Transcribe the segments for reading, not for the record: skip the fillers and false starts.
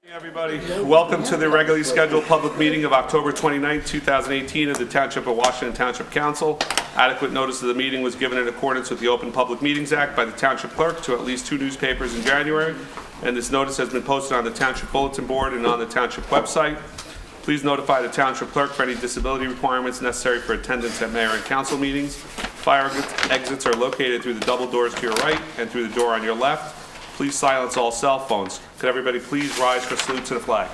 Everybody, welcome to the regularly scheduled public meeting of October 29, 2018 of the Township of Washington Township Council. Adequate notice of the meeting was given in accordance with the Open Public Meetings Act by the Township Clerk to at least 2 newspapers in January, and this notice has been posted on the Township Bulletin Board and on the Township website. Please notify the Township Clerk for any disability requirements necessary for attendance at Mayor and Council meetings. Fire exits are located through the double doors to your right and through the door on your left. Please silence all cell phones. Could everybody please rise for salute to the flag?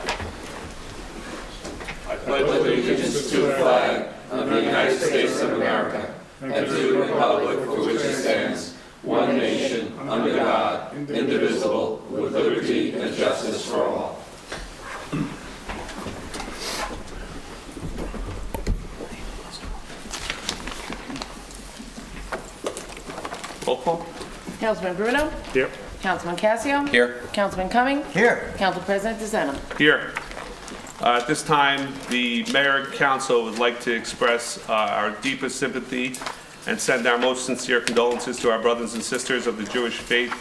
I pledge allegiance to the flag of the United States of America and to the republic for which it stands, one nation, under God, indivisible, with liberty and justice for all. Roll call. Councilman Bruno? Here. Councilman Casio? Here. Councilman Cumming? Here. Council President DeSena? Here. At this time, the Mayor and Council would like to express our deepest sympathy and send our most sincere condolences to our brothers and sisters of the Jewish faith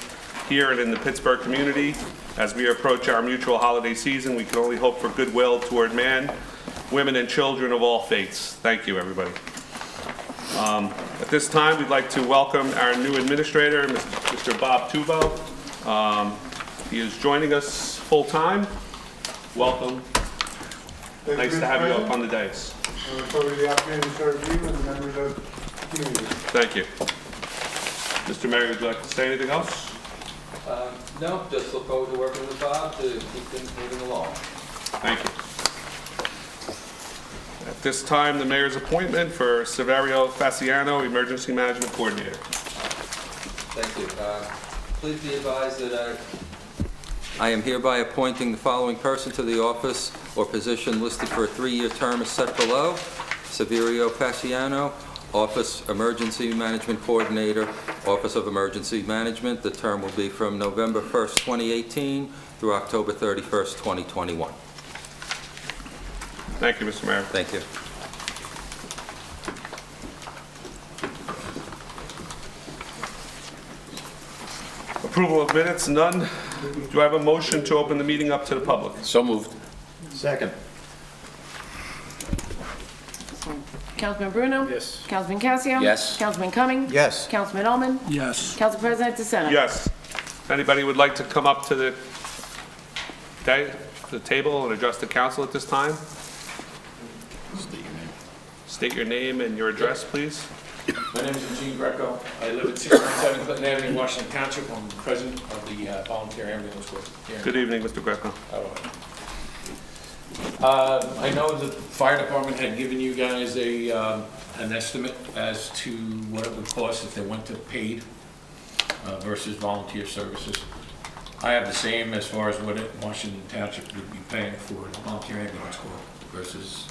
here and in the Pittsburgh community. As we approach our mutual holiday season, we can only hope for goodwill toward man, women, and children of all faiths. Thank you, everybody. At this time, we'd like to welcome our new administrator, Mr. Bob Tuvo. He is joining us full-time. Welcome. Nice to have you up on the dais. For the opportunity to serve you and the members of the community. Thank you. Mr. Mayor, would you like to say anything else? No, just look forward to working with Bob to keep things moving along. Thank you. At this time, the mayor's appointment for Saverio Fasciano, Emergency Management Coordinator. Thank you. Please be advised that I am hereby appointing the following person to the office or position listed for a 3-year term as set below. Saverio Fasciano, Office Emergency Management Coordinator, Office of Emergency Management. The term will be from November 1st, 2018 through October 31st, 2021. Thank you, Mr. Mayor. Thank you. Approval of minutes, none. Do I have a motion to open the meeting up to the public? So moved. Second. Councilman Bruno? Yes. Councilman Casio? Yes. Councilman Cumming? Yes. Councilman Ullman? Yes. Council President DeSena? Yes. If anybody would like to come up to the table and address the council at this time? State your name and your address, please. My name is Eugene Greco. I live at 697 Clinton Avenue, Washington Township. I'm the president of the Volunteer Ambulance Corps here. Good evening, Mr. Greco. I know the fire department had given you guys an estimate as to what it would cost if they went to paid versus volunteer services. I have the same as far as what Washington Township would be paying for the Volunteer Ambulance Corps versus,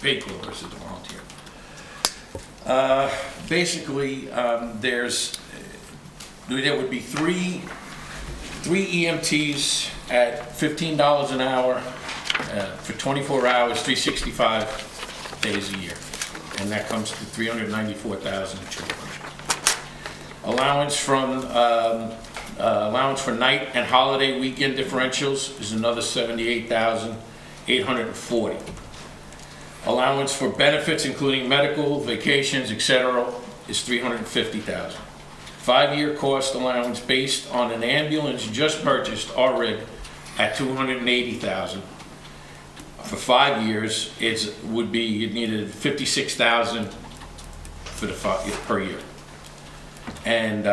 paid corps versus the volunteer. Basically, there would be three EMTs at $15 an hour for 24 hours, 365 days a year, and that comes to $394,200. Allowance for night and holiday weekend differentials is another $78,840. Allowance for benefits, including medical, vacations, etc., is $350,000. 5-year cost allowance based on an ambulance just purchased, RRIG, at $280,000. For 5 years, you needed $56,000 for the per year. And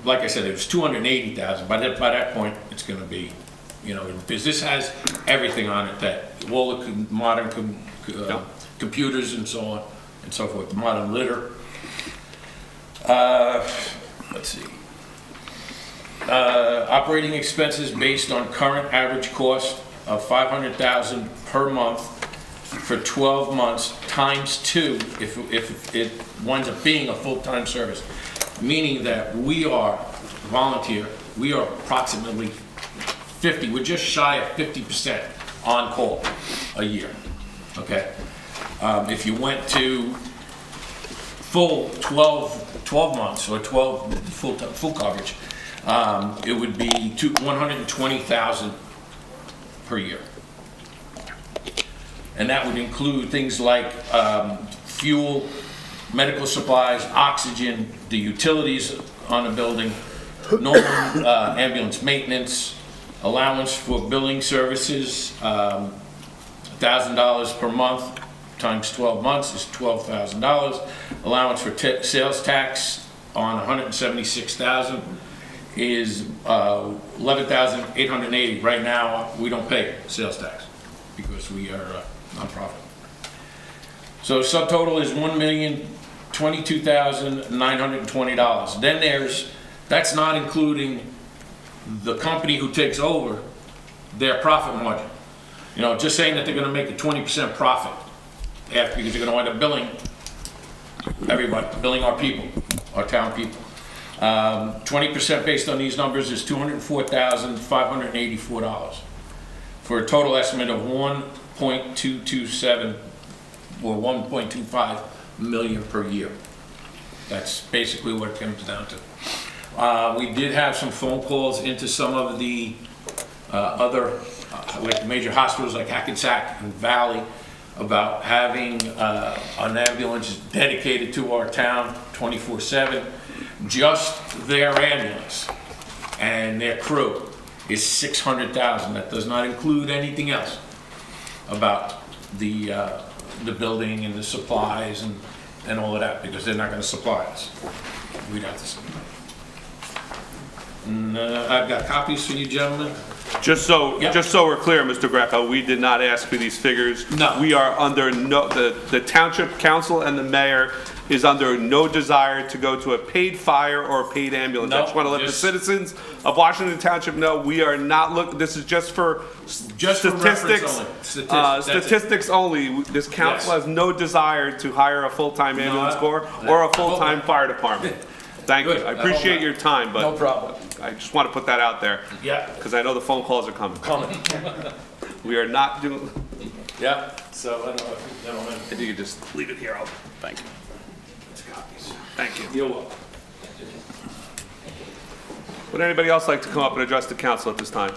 like I said, it was $280,000. By that point, it's going to be, because this has everything on it, that all the modern computers and so on and so forth, modern litter. Let's see. Operating expenses based on current average cost of $500,000 per month for 12 months times 2 if it winds up being a full-time service, meaning that we are approximately 50, we're just shy of 50% on call a year, okay? If you went to full 12 months or 12 full coverage, it would be $120,000 per year. And that would include things like fuel, medical supplies, oxygen, the utilities on the building, normal ambulance maintenance, allowance for billing services, $1,000 per month times 12 months is $12,000. Allowance for sales tax on $176,000 is $11,880. Right now, we don't pay sales tax because we are a nonprofit. So subtotal is $1,022,920. Then that's not including the company who takes over their profit margin. You know, just saying that they're gonna make a 20% profit after, because they're gonna wind up billing everybody, billing our people, our town people. 20% based on these numbers is $204,584 for a total estimate of 1.227 or 1.25 million per year. That's basically what it comes down to. We did have some phone calls into some of the other like major hospitals like Hackensack and Valley about having an ambulance dedicated to our town 24/7. Just their ambulance and their crew is $600,000. That does not include anything else about the building and the supplies and all of that, because they're not going to supply us. We'd have to supply. And I've got copies for you gentlemen. Just so Yep. we're clear, Mr. Greco, we did not ask for these figures. No. We are under the Township Council and the mayor is under no desire to go to a paid fire or a paid ambulance. I No, just want to let the just- citizens of Washington Township know we are not this is just for Just for reference statistics. only. That's it. Statistics only. This council Yes. has no desire to hire a full-time ambulance corps or a full-time fire department. Thank you. Good. I appreciate your time, but No problem. I just want to put that out there. Yeah. Because I know the phone calls are coming. We are not doing, Yeah. So I don't know if you gentlemen. if you could just leave it here, thank you. Thank you. You're welcome. Would anybody else like to come up and address the council at this time?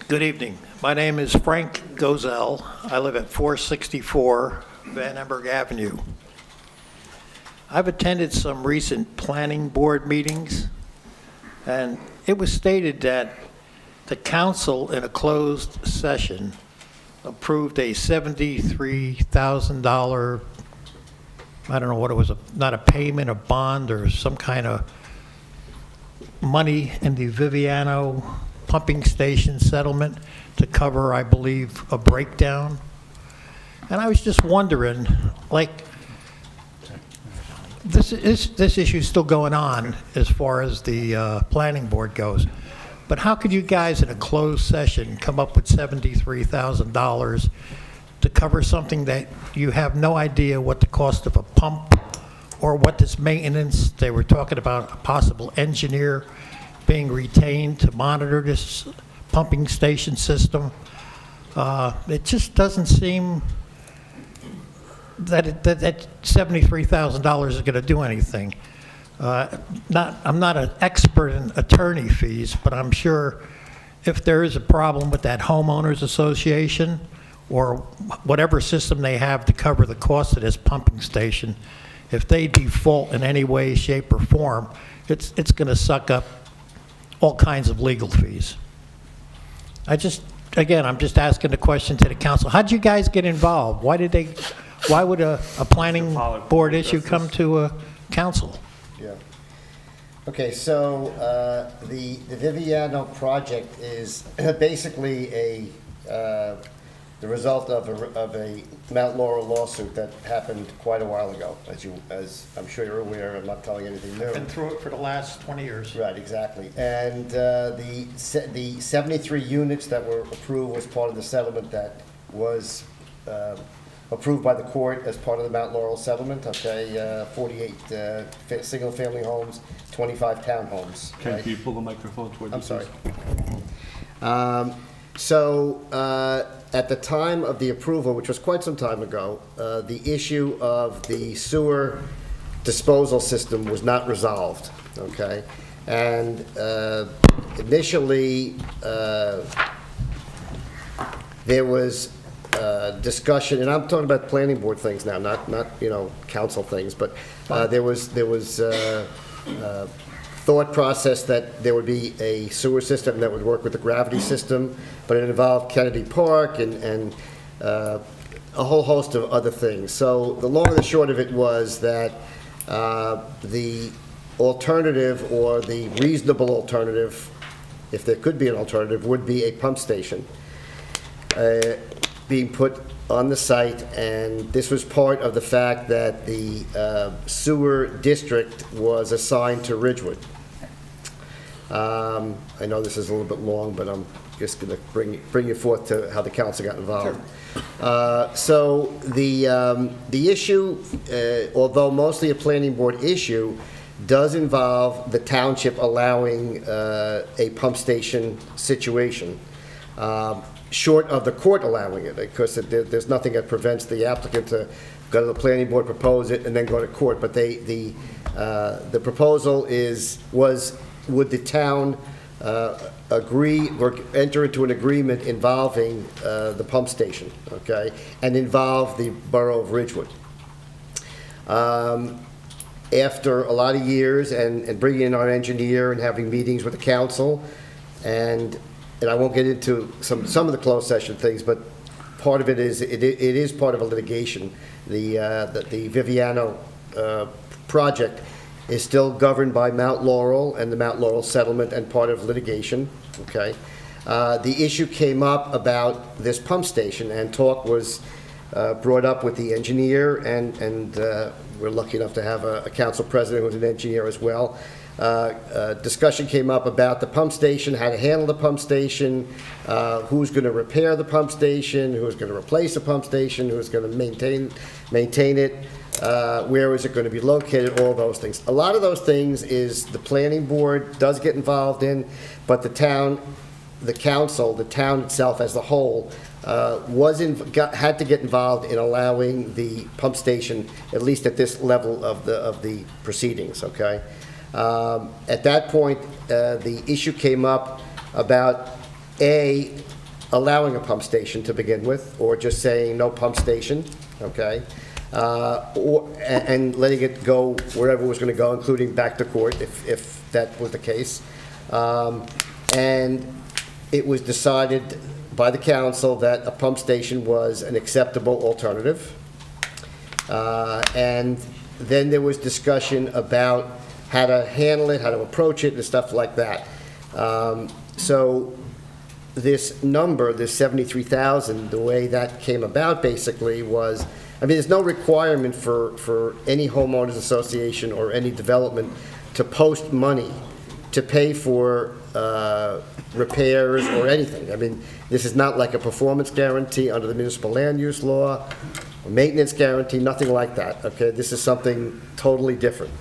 Good evening. My name is Frank Gozell. I live at 464 Van Emberg Avenue. I've attended some recent planning board meetings, and it was stated that the council in a closed session approved a $73,000, I don't know what it was, not a payment, a bond, or some kind of money in the Viviano pumping station settlement to cover, I believe, a breakdown. And I was just wondering, like, this issue is still going on as far as the planning board goes. But how could you guys in a closed session come up with $73,000 to cover something that you have no idea what the cost of a pump or what this maintenance, they were talking about a possible engineer being retained to monitor this pumping station system. It just doesn't seem that that $73,000 is going to do anything. I'm not an expert in attorney fees, but I'm sure if there is a problem with that homeowners association or whatever system they have to cover the cost of this pumping station, if they default in any way, shape, or form, it's going to suck up all kinds of legal fees. I'm just asking the question to the council. How'd you guys get involved? Why would a planning board issue come to a council? Yeah. Okay, so the Viviano project is basically the result of a Mount Laurel lawsuit that happened quite a while ago, as I'm sure you're aware. I'm not telling anything new. Been through it for the last 20 years. Right, exactly. And the 73 units that were approved was part of the settlement that was approved by the court as part of the Mount Laurel settlement, okay? 48 single-family homes, 25 townhomes. Can right? you pull the microphone toward you? I'm sorry. At the time of the approval, which was quite some time ago, the issue of the sewer disposal system was not resolved, okay? And initially, there was discussion, and I'm talking about planning board things now, not council things, but there was thought process that there would be a sewer system that would work with the gravity system, but it involved Kennedy Park and a whole host of other things. So the long and the short of it was that the alternative, or the reasonable alternative, if there could be an alternative, would be a pump station being put on the site, and this was part of the fact that the sewer district was assigned to Ridgewood. I know this is a little bit long, but I'm just going to bring you forth to how the council got involved. So the issue, although mostly a planning board issue, does involve the township allowing a pump station situation, short of the court allowing it, because there's nothing that prevents the applicant to go to the planning board, propose it, and then go to court. But the proposal was, would the town agree or enter into an agreement involving the pump station, okay, and involve the borough of Ridgewood. After a lot of years and bringing in our engineer and having meetings with the council, and I won't get into some of the closed session things, but part of it is part of a litigation. The Viviano project is still governed by Mount Laurel and the Mount Laurel settlement and part of litigation, okay? The issue came up about this pump station, and talk was brought up with the engineer, and we're lucky enough to have a council president who's an engineer as well. Discussion came up about the pump station, how to handle the pump station, who's going to repair the pump station, who's going to replace the pump station, who's going to maintain it, where is it going to be located, all those things. A lot of those things is the planning board does get involved in, but the town, the council, the town itself as a whole, had to get involved in allowing the pump station, at least at this level of the proceedings, okay? At that point, the issue came up about allowing a pump station to begin with, or just saying no pump station, okay? And letting it go wherever it was going to go, including back to court, if that was the case. And it was decided by the council that a pump station was an acceptable alternative. And then there was discussion about how to handle it, how to approach it, and stuff like that. So this number, this 73,000, the way that came about basically was, I mean, there's no requirement for any homeowners association or any development to post money to pay for repairs or anything. I mean, this is not like a performance guarantee under the municipal land use law, a maintenance guarantee, nothing like that, okay? This is something totally different.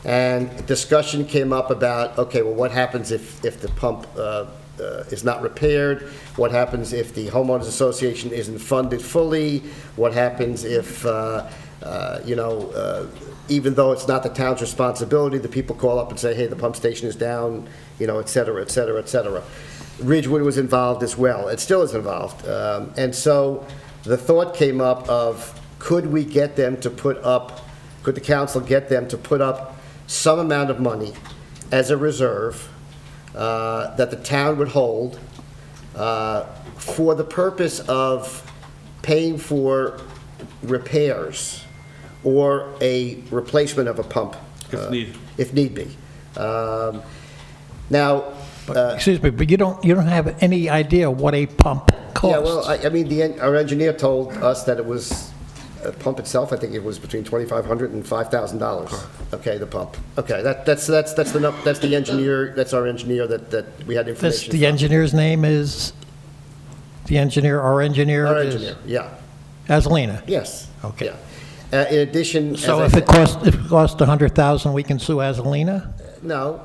And discussion came up about, okay, well, what happens if the pump is not repaired? What happens if the homeowners association isn't funded fully? What happens if, even though it's not the town's responsibility, the people call up and say, hey, the pump station is down, et cetera, et cetera, et cetera. Ridgewood was involved as well. It still is involved. And so the thought came up of, could the council get them to put up some amount of money as a reserve that the town would hold for the purpose of paying for repairs or a replacement of a pump. If need be. Now, Excuse me, but you don't have any idea what a pump costs? yeah, well, I mean, our engineer told us that it was, a pump itself, I think it was between $2,500 and $5,000. Okay, the pump. Okay, that's the engineer, that's our engineer that we had information The engineer's name is, our engineer Our is? engineer, yeah. Azzalina? Yes. Okay. Yeah. In addition, as So I if said- it costs 100,000, we can sue Azzalina? No.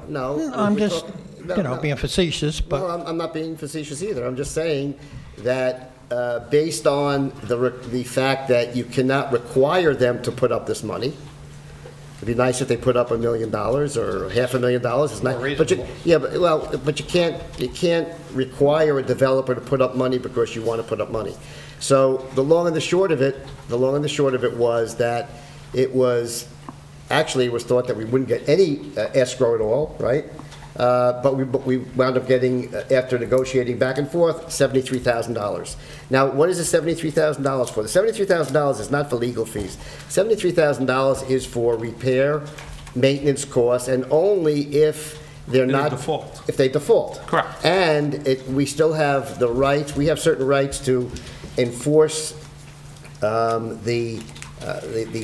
I'm We're just, talking- no. being facetious, but... Well, I'm not being facetious either. I'm just saying that based on the fact that you cannot require them to put up this money, it'd be nice if they put up $1 million or $500,000. It's not reasonable. but you can't require a developer to put up money because you want to put up money. So the long and the short of it was that it was thought that we wouldn't get any escrow at all, right? But we wound up getting, after negotiating back and forth, $73,000. Now, what is the $73,000 for? The $73,000 is not for legal fees. $73,000 is for repair, maintenance costs, and only if they're not... default. If they default. Correct. And we still have the rights, we have certain rights to enforce the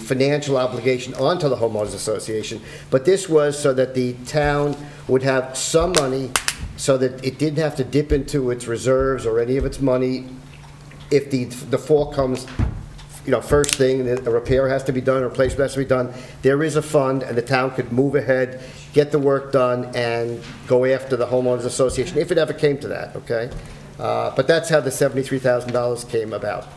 financial obligation onto the homeowners association, but this was so that the town would have some money so that it didn't have to dip into its reserves or any of its money if the default comes, first thing, a repair has to be done, a replacement has to be done. There is a fund, and the town could move ahead, get the work done, and go after the homeowners association, if it ever came to that, okay? But that's how the $73,000 came about.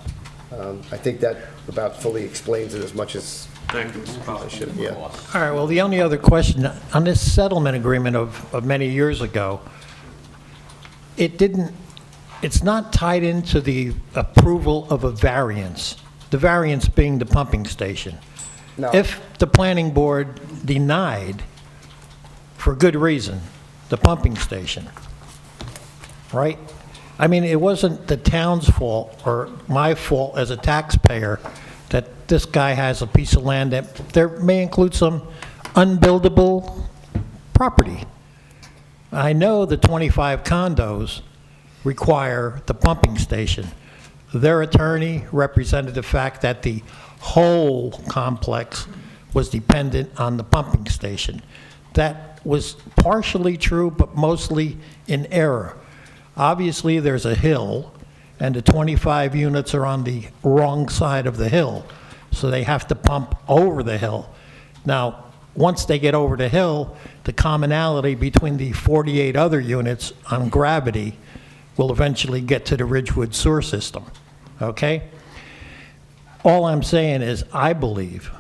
I think that about fully explains it as much as Thank you, Mr. I Powell. should, yeah. All right, well, the only other question, on this settlement agreement of many years ago, it's not tied into the approval of a variance, the variance being the pumping station. No. If the planning board denied, for good reason, the pumping station, right? I mean, it wasn't the town's fault or my fault as a taxpayer that this guy has a piece of land that there may include some unbuildable property. I know the 25 condos require the pumping station. Their attorney represented the fact that the whole complex was dependent on the pumping station. That was partially true, but mostly in error. Obviously, there's a hill, and the 25 units are on the wrong side of the hill, so they have to pump over the hill. Now, once they get over the hill, the commonality between the 48 other units on gravity will eventually get to the Ridgewood sewer system, okay? All I'm saying is, I believe,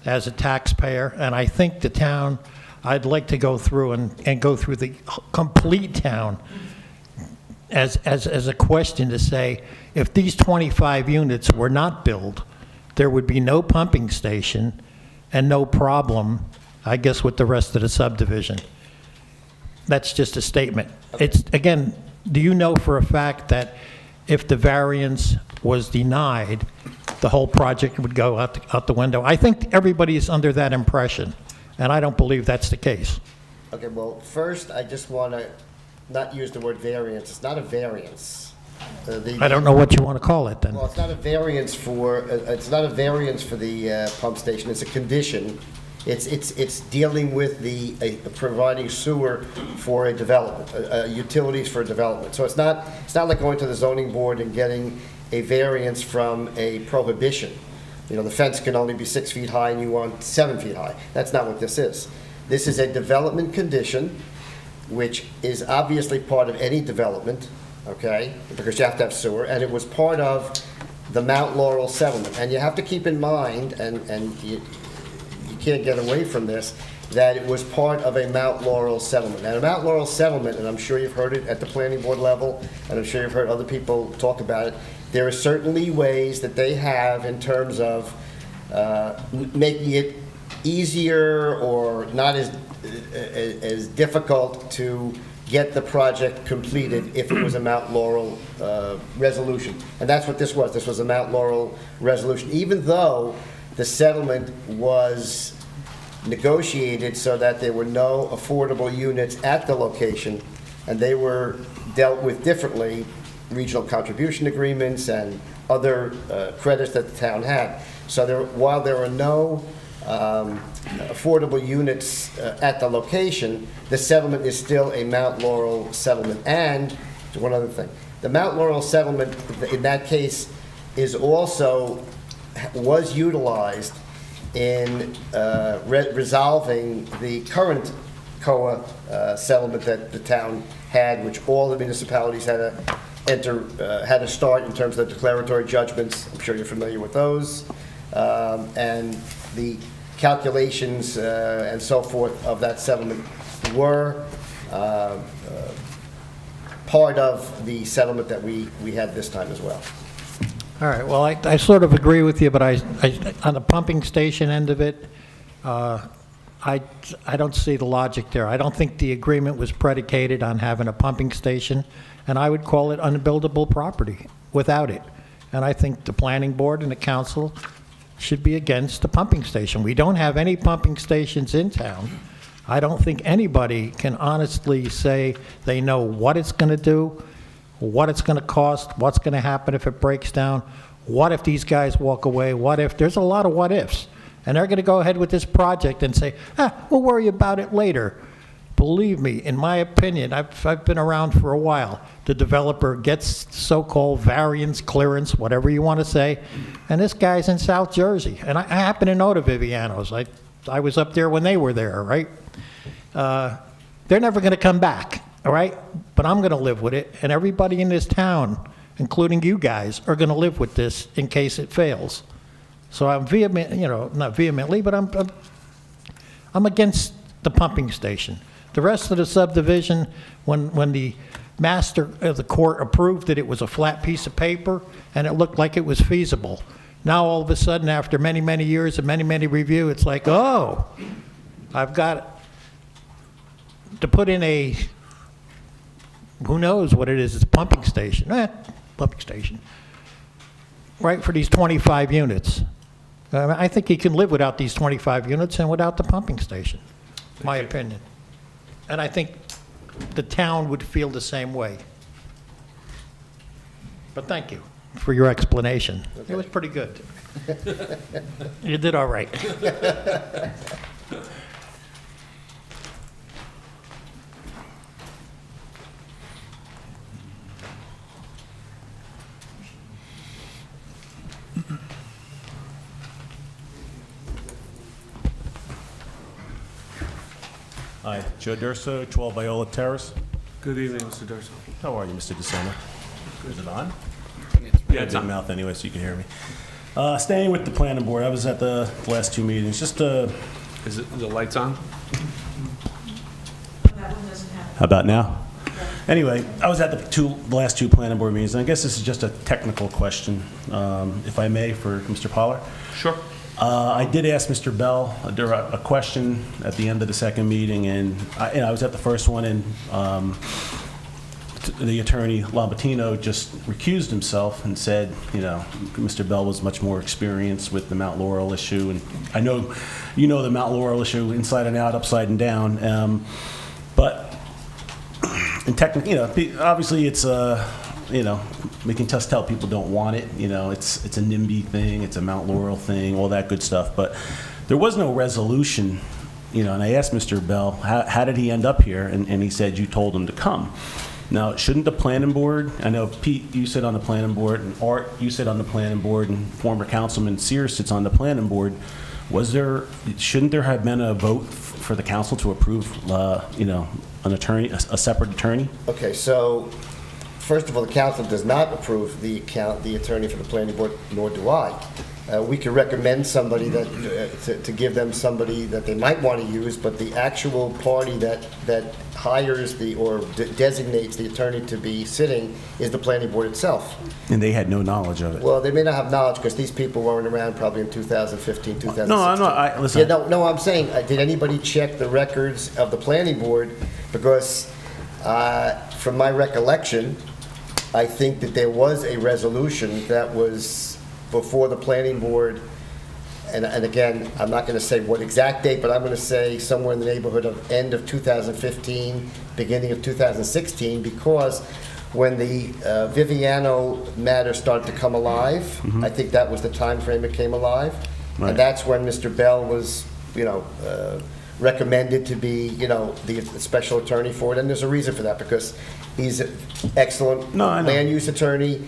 as a taxpayer, and I think the town, I'd like to go through and go through the complete town as a question to say, if these 25 units were not built, there would be no pumping station and no problem, I guess, with the rest of the subdivision. That's just a statement. It's, again, do you know for a fact that if the variance was denied, the whole project would go out the window? I think everybody's under that impression, and I don't believe that's the case. Okay, well, first, I just want to not use the word variance. It's not a variance. I don't know what you want to call it then. Well, it's not a variance for the pump station. It's a condition. It's dealing with providing sewer for a development, utilities for a development. So it's not like going to the zoning board and getting a variance from a prohibition. The fence can only be 6 feet high and you want 7 feet high. That's not what this is. This is a development condition, which is obviously part of any development, okay, because you have to have sewer, and it was part of the Mount Laurel settlement. And you have to keep in mind, and you can't get away from this, that it was part of a Mount Laurel settlement. And a Mount Laurel settlement, and I'm sure you've heard it at the planning board level, and I'm sure you've heard other people talk about it, there are certainly ways that they have in terms of making it easier or not as difficult to get the project completed if it was a Mount Laurel resolution. And that's what this was. This was a Mount Laurel resolution, even though the settlement was negotiated so that there were no affordable units at the location, and they were dealt with differently, regional contribution agreements and other credits that the town had. So while there were no affordable units at the location, the settlement is still a Mount Laurel settlement. And one other thing, the Mount Laurel settlement, in that case, is also, was utilized in resolving the current COA settlement that the town had, which all the municipalities had to start in terms of the declaratory judgments. I'm sure you're familiar with those. And the calculations and so forth of that settlement were part of the settlement that we had this time as well. All right, well, I sort of agree with you, but on the pumping station end of it, I don't see the logic there. I don't think the agreement was predicated on having a pumping station, and I would call it unbuildable property without it. And I think the planning board and the council should be against the pumping station. We don't have any pumping stations in town. I don't think anybody can honestly say they know what it's going to do, what it's going to cost, what's going to happen if it breaks down, what if these guys walk away, what if, there's a lot of what ifs. And they're going to go ahead with this project and say, we'll worry about it later. Believe me, in my opinion, I've been around for a while. The developer gets so-called variance, clearance, whatever you want to say, and this guy's in South Jersey. And I happen to know the Vivianos. I was up there when they were there, right? They're never going to come back, all right? But I'm going to live with it, and everybody in this town, including you guys, are going to live with this in case it fails. So I'm not vehemently, but I'm against the pumping station. The rest of the subdivision, when the master of the court approved it, it was a flat piece of paper, and it looked like it was feasible. Now, all of a sudden, after many, many years and many, many review, it's like, oh, I've got to put in a, who knows what it is, it's a pumping station. Pumping station. Right, for these 25 units. I think he can live without these 25 units and without the pumping station, my opinion. And I think the town would feel the same way. But thank you for your explanation. It was pretty good. You did all right. Hi, Joe Durso, 12 Viola Terrace. Good evening, Mr. Durso. How are you, Mr. DeSena? Is it on? Yeah, it's Big on. mouth anyway, so you can hear me. Staying with the planning board, I was at the last two meetings. Just Is the lights on? how about now? Anyway, I was at the last two planning board meetings, and I guess this is just a technical question, if I may, for Mr. Pollard. Sure. I did ask Mr. Bell a question at the end of the second meeting, and I was at the first one, and the attorney Lambertino just recused himself and said, Mr. Bell was much more experienced with the Mount Laurel issue, and I know you know the Mount Laurel issue inside and out, upside and down, but in technically, obviously it's we can just tell people don't want it. It's a NIMBY thing, it's a Mount Laurel thing, all that good stuff. But there was no resolution, and I asked Mr. Bell, how did he end up here? And he said, you told him to come. Now, shouldn't the planning board, I know Pete, you sit on the planning board, and Art, you sit on the planning board, and former Councilman Sears sits on the planning board. Shouldn't there have been a vote for the council to approve, an attorney, a separate attorney? Okay, so first of all, the council does not approve the attorney for the planning board, nor do I. We could recommend somebody to give them somebody that they might want to use, but the actual party that hires or designates the attorney to be sitting is the planning board itself. And they had no knowledge of it. Well, they may not have knowledge because these people weren't around probably in 2015, 2016. No, I'm not. Listen. Yeah, no, I'm saying, did anybody check the records of the planning board? Because from my recollection, I think that there was a resolution that was before the planning board, and again, I'm not going to say what exact date, but I'm going to say somewhere in the neighborhood of end of 2015, beginning of 2016, because when the Viviano matter started to come alive, I think that was the time frame it came alive, Right. and that's when Mr. Bell was, recommended to be, the special attorney for it, and there's a reason for that, because he's an excellent No, I know. land use attorney,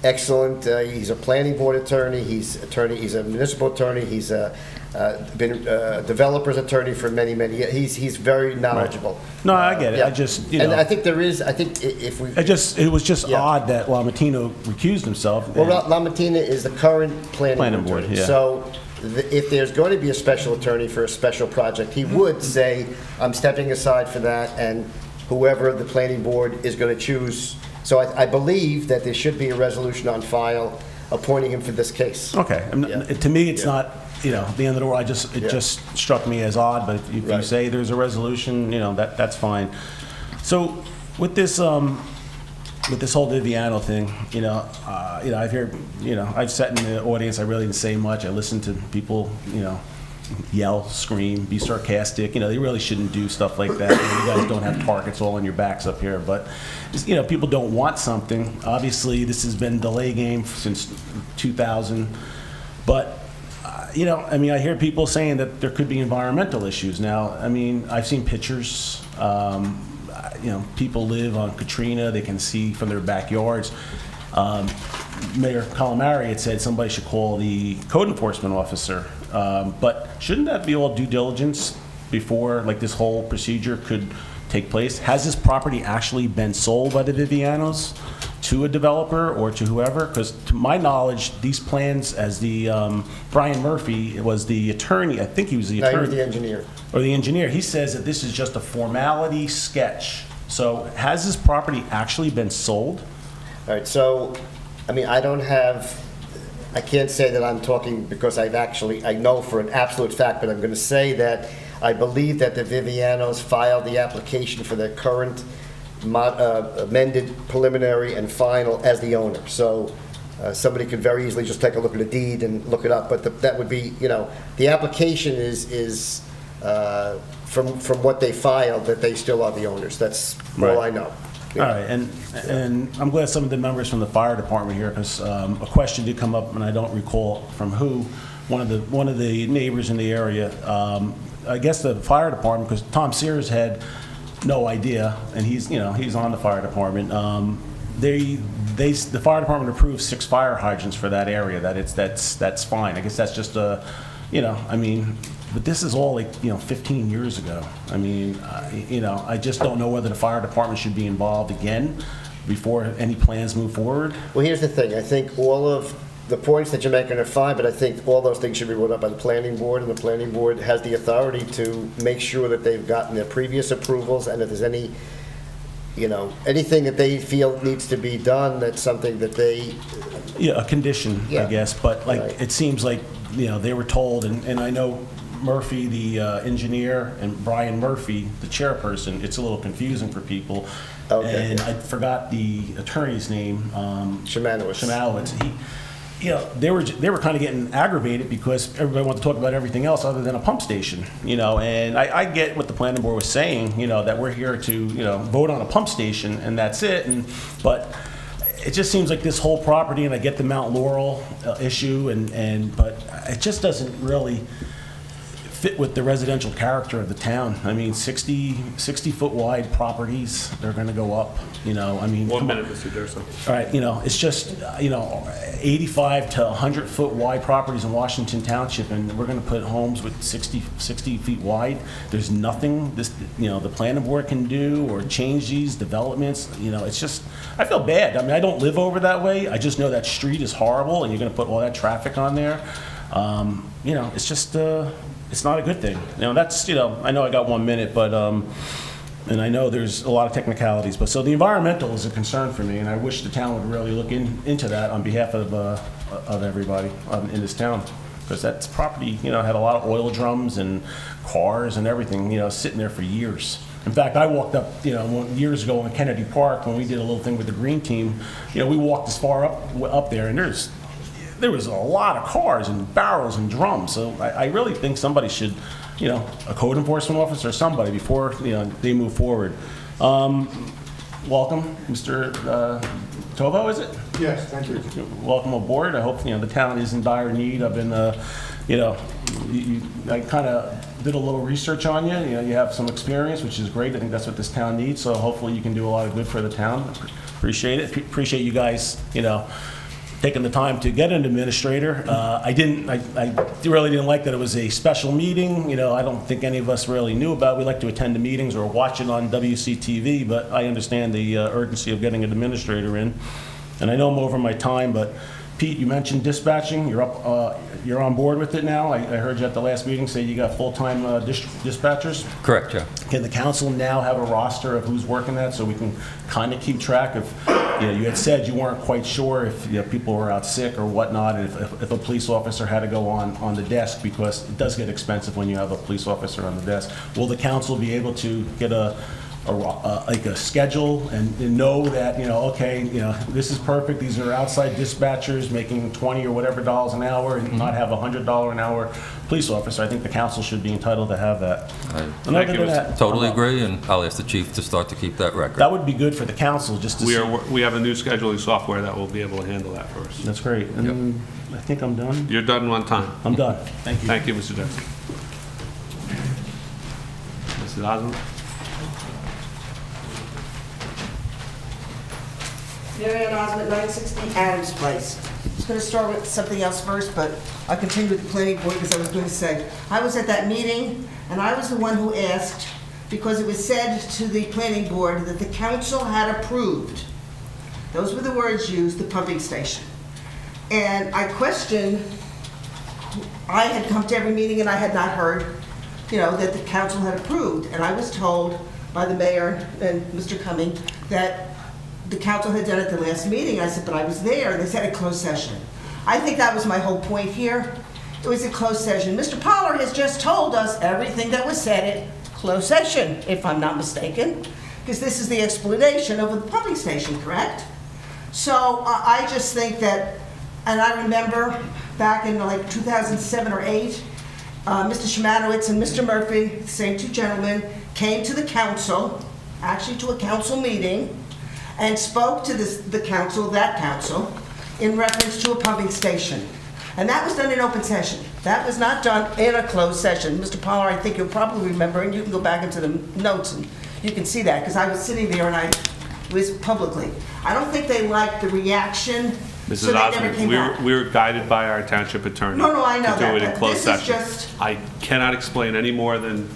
excellent. He's a planning board attorney. He's a municipal attorney. He's been a developer's attorney for many years. He's very knowledgeable. No, I get it. Yeah. I just, And I think if we. it was just Yeah. odd that Lamatino recused himself. Well, Lamatina is the current planning board attorney. yeah. So if there's going to be a special attorney for a special project, he would say, I'm stepping aside for that, and whoever the planning board is going to choose. So I believe that there should be a resolution on file appointing him for this case. Okay. Yeah. To me, it's Yeah. not, the end of the world. It Yeah. just struck me as odd, but if you Right. say there's a resolution, that's fine. So with this whole Viviano thing, I've heard, I've sat in the audience, I really didn't say much. I listened to people, yell, scream, be sarcastic. They really shouldn't do stuff like that. You guys don't have targets all on your backs up here, but people don't want something. Obviously, this has been delay game since 2000, but I hear people saying that there could be environmental issues. Now, I've seen pictures. People live on Katrina. They can see from their backyards. Mayor Calamari had said somebody should call the code enforcement officer. But shouldn't that be all due diligence before, this whole procedure could take place? Has this property actually been sold by the Vivianos to a developer or to whoever? Because to my knowledge, these plans, as the Brian Murphy was the attorney, I think he was the No, he attorney. was the engineer. Or the engineer, he says that this is just a formality sketch. So has this property actually been sold? All right, so, I can't say that I'm talking because I know for an absolute fact, but I'm going to say that I believe that the Vivianos filed the application for their current amended preliminary and final as the owner. So somebody could very easily just take a look at the deed and look it up, but that would be, the application is from what they filed, that they still are the owners. That's all I know. All right, and I'm glad some of the members from the fire department here, because a question did come up, and I don't recall from who, one of the neighbors in the area. I guess the fire department, because Tom Sears had no idea, and he's on the fire department. The fire department approved 6 fire hydrants for that area. That's fine. I guess that's just but this is all 15 years ago. I just don't know whether the fire department should be involved again before any plans move forward. Well, here's the thing. I think all of the points that you're making are fine, but I think all those things should be brought up by the planning board, and the planning board has the authority to make sure that they've gotten their previous approvals, and if there's any, anything that they feel needs to be done, that's something that they... Yeah, a condition, I Yeah. guess, but Right. it seems like, they were told, and I know Murphy, the engineer, and Brian Murphy, the chairperson, it's a little confusing for people. Okay. And I forgot the attorney's name. Szymanowicz. Szymanowicz. They were kind of getting aggravated because everybody wanted to talk about everything else other than a pump station, and I get what the planning board was saying, that we're here to, vote on a pump station and that's it, but it just seems like this whole property, and I get the Mount Laurel issue, but it just doesn't really fit with the residential character of the town. 60-foot wide properties, they're going to go up, 1 come on. minute, Mr. Durso. All right, it's just, 85 to 100-foot wide properties in Washington Township, and we're going to put homes with 60 feet wide. There's nothing the planning board can do or change these developments. It's just, I feel bad. I don't live over that way. I just know that street is horrible, and you're going to put all that traffic on there. It's just, it's not a good thing. That's, I know I got 1 minute, but, and I know there's a lot of technicalities, but so the environmental is a concern for me, and I wish the town would really look into that on behalf of everybody in this town, because that property, had a lot of oil drums and cars and everything, sitting there for years. In fact, I walked up, years ago in Kennedy Park when we did a little thing with the green team. We walked as far up there, and there was a lot of cars and barrels and drums. So I really think somebody should, a code enforcement officer or somebody before, they move forward. Welcome, Mr. Tovo, is it? Yes, thank you. Welcome aboard. I hope, the town is in dire need. I've been, I kind of did a little research on you. You have some experience, which is great. I think that's what this town needs. So hopefully you can do a lot of good for the town. Appreciate it. Appreciate you guys, taking the time to get an administrator. I really didn't like that it was a special meeting. You know, I don't think any of us really knew about it. We like to attend the meetings or watch it on WCTV, but I understand the urgency of getting an administrator in. And I know I'm over my time, but Pete, you mentioned dispatching. You're on board with it now. I heard you at the last meeting say you got full-time dispatchers. Correct, Joe. Can the council now have a roster of who's working that so we can kind of keep track of, you know, you had said you weren't quite sure if, you know, people were out sick or whatnot, and if a police officer had to go on the desk, because it does get expensive when you have a police officer on the desk. Will the council be able to get like a schedule and know that, you know, okay, you know, this is perfect, these are outside dispatchers making $20 or whatever an hour, and not have a $100 an hour police officer? I think the council should be entitled to have that. And Thank other you, than Mr. that, Totally agree, and I'll ask the chief to start to keep that record. that would be good for the council, just to see. We have a new scheduling software that will be able to handle that for us. That's great. And I think I'm done. You're done one time. I'm done. Thank you. Thank you, Mr. Jackson. Mrs. Osmond? Mary Ann Osmond, 960 Adams Place. I was going to start with something else first, but I'll continue with the planning board because I was going to say, I was at that meeting, and I was the one who asked, because it was said to the planning board that the council had approved, those were the words used, the pumping station. And I questioned, I had come to every meeting and I had not heard, you know, that the council had approved. And I was told by the mayor and Mr. Cumming that the council had done it at the last meeting. I said, but I was there, and they said a closed session. I think that was my whole point here. It was a closed session. Mr. Pollard has just told us everything that was said at closed session, if I'm not mistaken, because this is the explanation of the pumping station, correct? So I just think that, and I remember back in like 2007 or 8, Mr. Shemanowitz and Mr. Murphy, the same two gentlemen, came to the council, actually to a council meeting, and spoke to the council, that council, in reference to a pumping station. And that was done in open session. That was not done in a closed session. Mr. Pollard, I think you'll probably remember, and you can go back into the notes and you can see that, because I was sitting there and I was publicly. I don't think they liked the reaction, so Mrs. they never came Osmond, back. we were guided by our township attorney. No, I know to that, do it in but closed this is session. just- I cannot explain any more than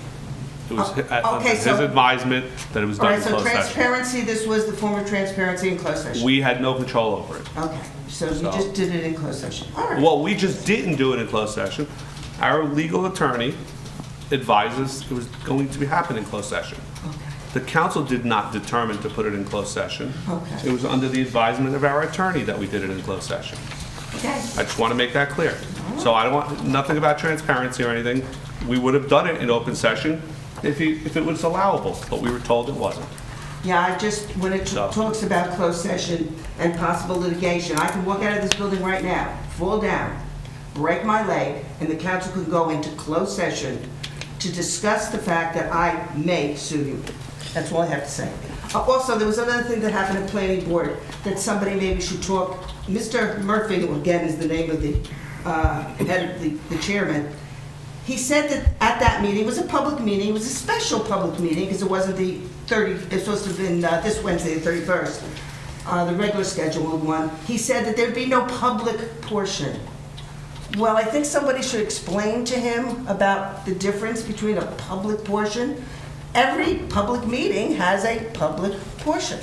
it was okay, his so- advisement that it was All done right, in so closed session. transparency, this was the form of transparency in closed session. We had no control over it. Okay, so you just did it in closed session. All right. Well, we just didn't do it in closed session. Our legal attorney advises it was going to be happening in closed session. Okay. The council did not determine to put it in closed session. Okay. It was under the advisement of our attorney that we did it in closed session. Okay. I just want to make that clear. So I don't want, nothing about transparency or anything. We would have done it in open session if it was allowable, but we were told it wasn't. Yeah, I just, when it So- talks about closed session and possible litigation, I can walk out of this building right now, fall down, break my leg, and the council could go into closed session to discuss the fact that I may sue you. That's all I have to say. Also, there was another thing that happened at planning board that somebody maybe should talk. Mr. Murphy, who again is the name of the head of the chairman, he said that at that meeting, it was a public meeting, it was a special public meeting, because it wasn't the 30, it's supposed to have been this Wednesday, the 31st, the regular scheduled one. He said that there'd be no public portion. Well, I think somebody should explain to him about the difference between a public portion. Every public meeting has a public portion.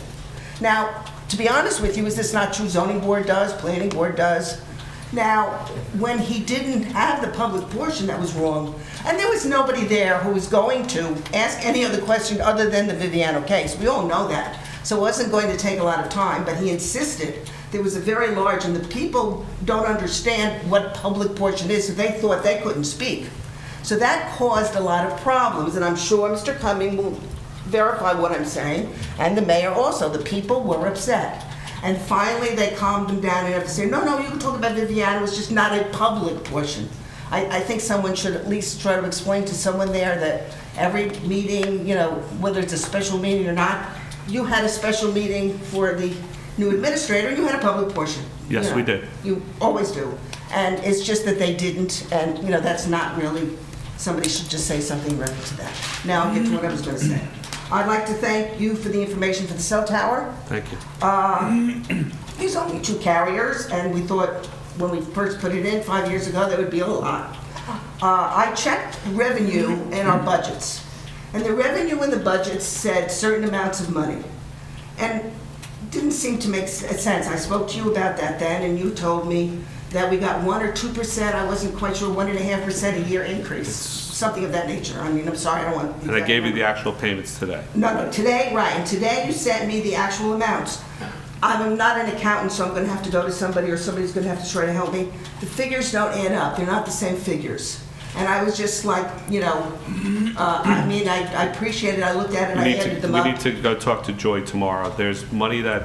Now, to be honest with you, is this not true? Zoning board does, planning board does. Now, when he didn't have the public portion, that was wrong. And there was nobody there who was going to ask any other question other than the Viviano case. We all know that. So it wasn't going to take a lot of time, but he insisted. There was a very large, and the people don't understand what public portion is, so they thought they couldn't speak. So that caused a lot of problems, and I'm sure Mr. Cumming will verify what I'm saying, and the mayor also. The people were upset. And finally, they calmed them down enough to say, no, you can talk about Viviano, it's just not a public portion. I think someone should at least try to explain to someone there that every meeting, you know, whether it's a special meeting or not, you had a special meeting for the new administrator, you had a public portion. Yes, You know, we did. You always do. And it's just that they didn't, and, you know, that's not really, somebody should just say something in reference to that. Now I'll get to what I was going to say. I'd like to thank you for the information for the cell tower. Thank you. There's only 2 carriers, and we thought when we first put it in 5 years ago, that would be a lot. I checked revenue in our budgets, and the revenue in the budgets said certain amounts of money. And didn't seem to make sense. I spoke to you about that then, and you told me that we got 1 or 2%, I wasn't quite sure, 1.5% a year increase, something of that nature. I mean, I'm sorry, I don't want... And I gave you the actual payments today. No, today, right, and today you sent me the actual amounts. I'm not an accountant, so I'm gonna have to go to somebody, or somebody's gonna have to try to help me. The figures don't add up, they're not the same figures. And I was just like, you know, I mean, I appreciate it, I looked at it, I added them We up. need to go talk to Joy tomorrow. There's money that,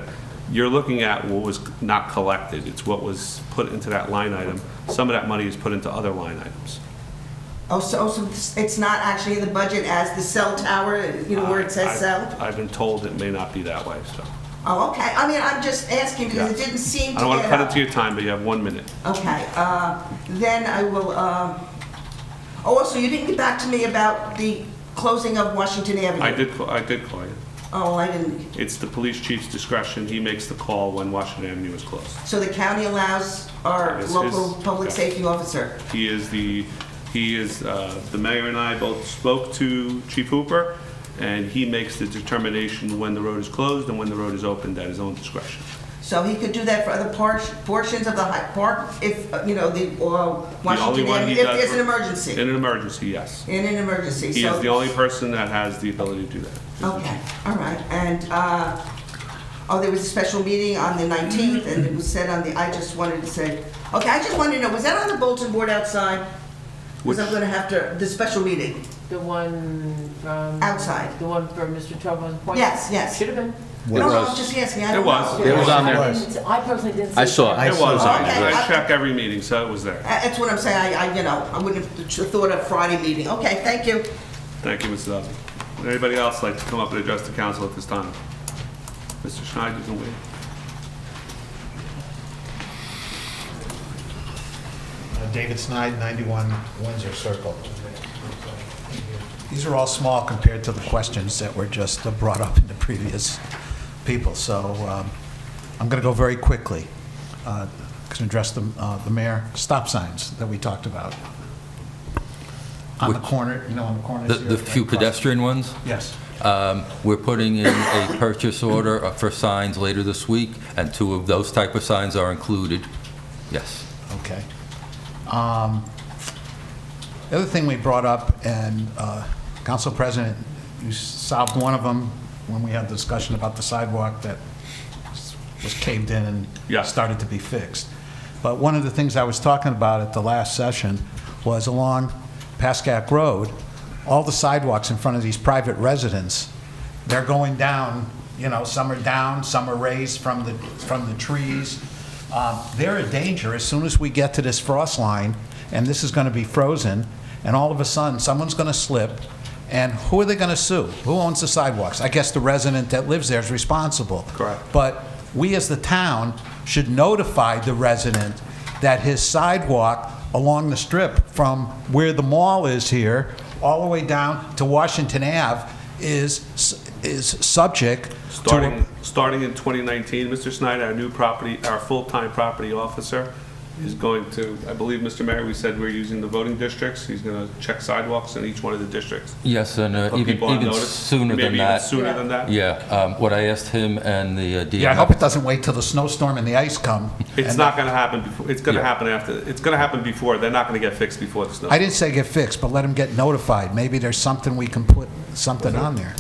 you're looking at what was not collected. It's what was put into that line item. Some of that money is put into other line items. Oh, so it's not actually in the budget as the cell tower, you know, where it says cell? I've been told it may not be that way, so. Oh, okay, I mean, I'm just asking because it Yeah. didn't seem to I don't want to add cut up. into your time, but you have 1 minute. Okay, then I will, also, you didn't get back to me about the closing of Washington Avenue. I did call you. Oh, I didn't, It's the police chief's discretion. He makes the call when Washington Avenue is closed. so the county allows our Yes, local his- public yes. safety officer? The mayor and I both spoke to Chief Hooper, and he makes the determination when the road is closed and when the road is opened at his own discretion. So he could do that for other portions of the park if, you know, the Washington one Avenue, he if does there's an for- emergency? In an emergency, yes. In an emergency, He so... is the only person that has the ability to do that. Okay, all right, and, there was a special meeting on the 19th, and it was said on the, I just wanted to say, okay, I just wanted to know, was that on the bulletin board outside? Because I'm gonna have to, the special meeting, The one from... outside? The one for Mr. Tobin's point? Yes, yes. Should have been. No, I'm just asking, I don't It was. know. It was on there. I personally didn't see I saw it. It was, Okay. I check every meeting, so it was there. That's what I'm saying, I wouldn't have thought of Friday meeting. Okay, thank you. Thank you, Mrs. Osmond. Would anybody else like to come up and address the council at this time? Mr. Schneider, you can wait. David Snide, 91 Windsor Circle. These are all small compared to the questions that were just brought up in the previous people, so I'm going to go very quickly. Can address the mayor. Stop signs that we talked about. On the corner, you know, on the corners here. The few pedestrian ones? Yes. We're putting in a purchase order for signs later this week, and 2 of those type of signs are included. Yes. Okay. The other thing we brought up, and Council President, you solved one of them when we had the discussion about the sidewalk that was caved in and Yeah. started to be fixed. But one of the things I was talking about at the last session was along Pascack Road, all the sidewalks in front of these private residents, they're going down, you know, some are down, some are raised from the trees. They're a danger as soon as we get to this frost line, and this is going to be frozen, and all of a sudden, someone's going to slip, and who are they going to sue? Who owns the sidewalks? I guess the resident that lives there is responsible. Correct. But we as the town should notify the resident that his sidewalk along the strip from where the mall is here, all the way down to Washington Ave, is subject to... Starting in 2019, Mr. Snyder, our full-time property officer, is going to, I believe, Mr. Mayor, we said we're using the voting districts. He's going to check sidewalks in each one of the districts. Yes, and Put even people on notice. sooner than Maybe even that. sooner than that? Yeah, what I asked him and the DMF... Yeah, I hope it doesn't wait till the snowstorm and the ice come. It's not going to happen before, it's going to Yeah. happen after, it's going to happen before. They're not going to get fixed before the snow. I didn't say get fixed, but let them get notified. Maybe there's something we can put something on there.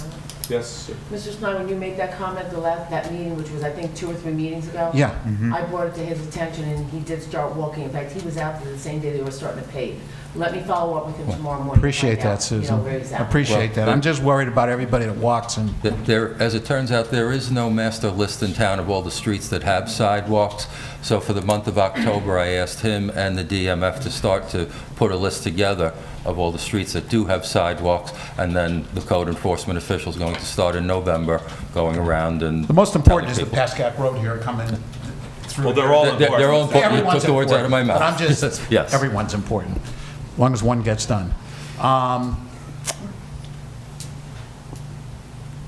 Yes, sir. Mr. Snyder, when you made that comment, that meeting, which was, I think, 2 or 3 meetings ago? Yeah. I brought it to his attention, and he did start walking. In fact, he was out there the same day they were starting to pave. Let me follow up with him tomorrow morning. to Appreciate find out, that, you know, Susan. where he's at. Appreciate that. I'm just worried about everybody that walks and... There, as it turns out, there is no master list in town of all the streets that have sidewalks. So for the month of October, I asked him and the DMF to start to put a list together of all the streets that do have sidewalks, and then the code enforcement official is going to start in November, going around and... The most important is telling the Pascack Road here coming through. Well, they're here. all They're all important. important. You Everyone's took the words out of my important, mouth. but I'm just, Yes. everyone's important, as long as one gets done.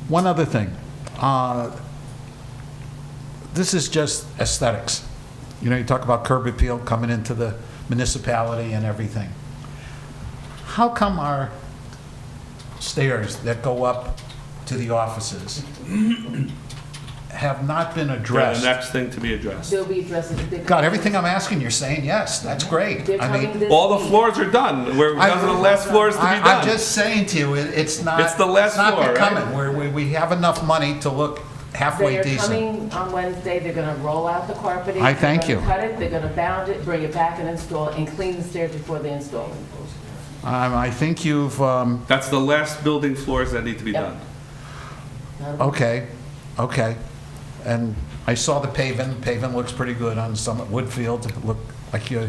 One other thing. this is just aesthetics. You know, you talk about curb appeal coming into the municipality and everything. How come our stairs that go up to the offices have not been They're the addressed? next thing to be addressed. They'll be addressing. God, everything I'm asking, you're saying yes, that's great. They're I coming mean, this All the week. floors are done. We're down to the last floors to be done. I'm just saying to you, it's not. It's the last it's not floor, right? becoming. We have enough money to look halfway They are decent. coming on Wednesday, they're gonna roll out the carpeting. I thank they're gonna you. Cut it, they're gonna bound it, bring it back and install it, and clean the stairs before they install it. I think you've, That's the last building floors that need to be Yep. done. okay, okay. And I saw the paving. Paving looks pretty good on some at Woodfield. It looked like you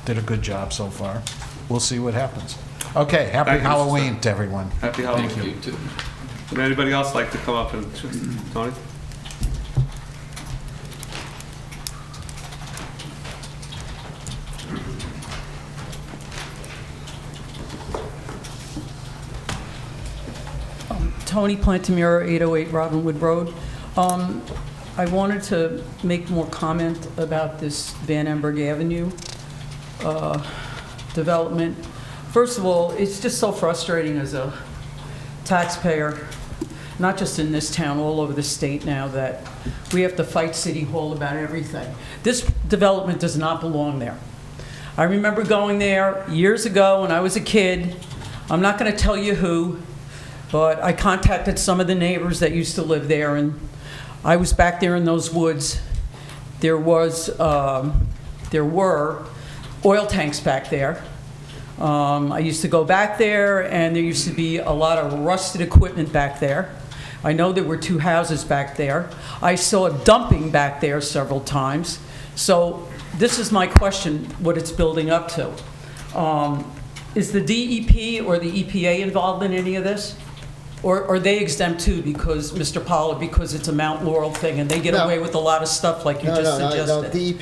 did a good job so far. We'll see what happens. Okay, happy Thank you, Mr. Halloween to everyone. Happy Halloween. Thank you, too. Would anybody else like to come up and, Tony? Tony Plantamura, 808 Robinwood Road. I wanted to make more comment about this Van Emberg Avenue development. First of all, it's just so frustrating as a taxpayer, not just in this town, all over the state now, that we have to fight City Hall about everything. This development does not belong there. I remember going there years ago when I was a kid. I'm not going to tell you who, but I contacted some of the neighbors that used to live there, and I was back there in those woods. There were oil tanks back there. I used to go back there, and there used to be a lot of rusted equipment back there. I know there were 2 houses back there. I saw dumping back there several times. So this is my question, what it's building up to. Is the DEP or the EPA involved in any of this? Or are they exempt too, because, Mr. Pollard, because it's a Mount Laurel thing and they get No. away with a lot of stuff like you just No, suggested? DEP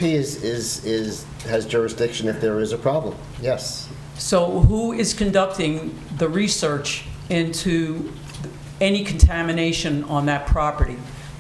has jurisdiction if there is a problem, yes. So who is conducting the research into any contamination on that property?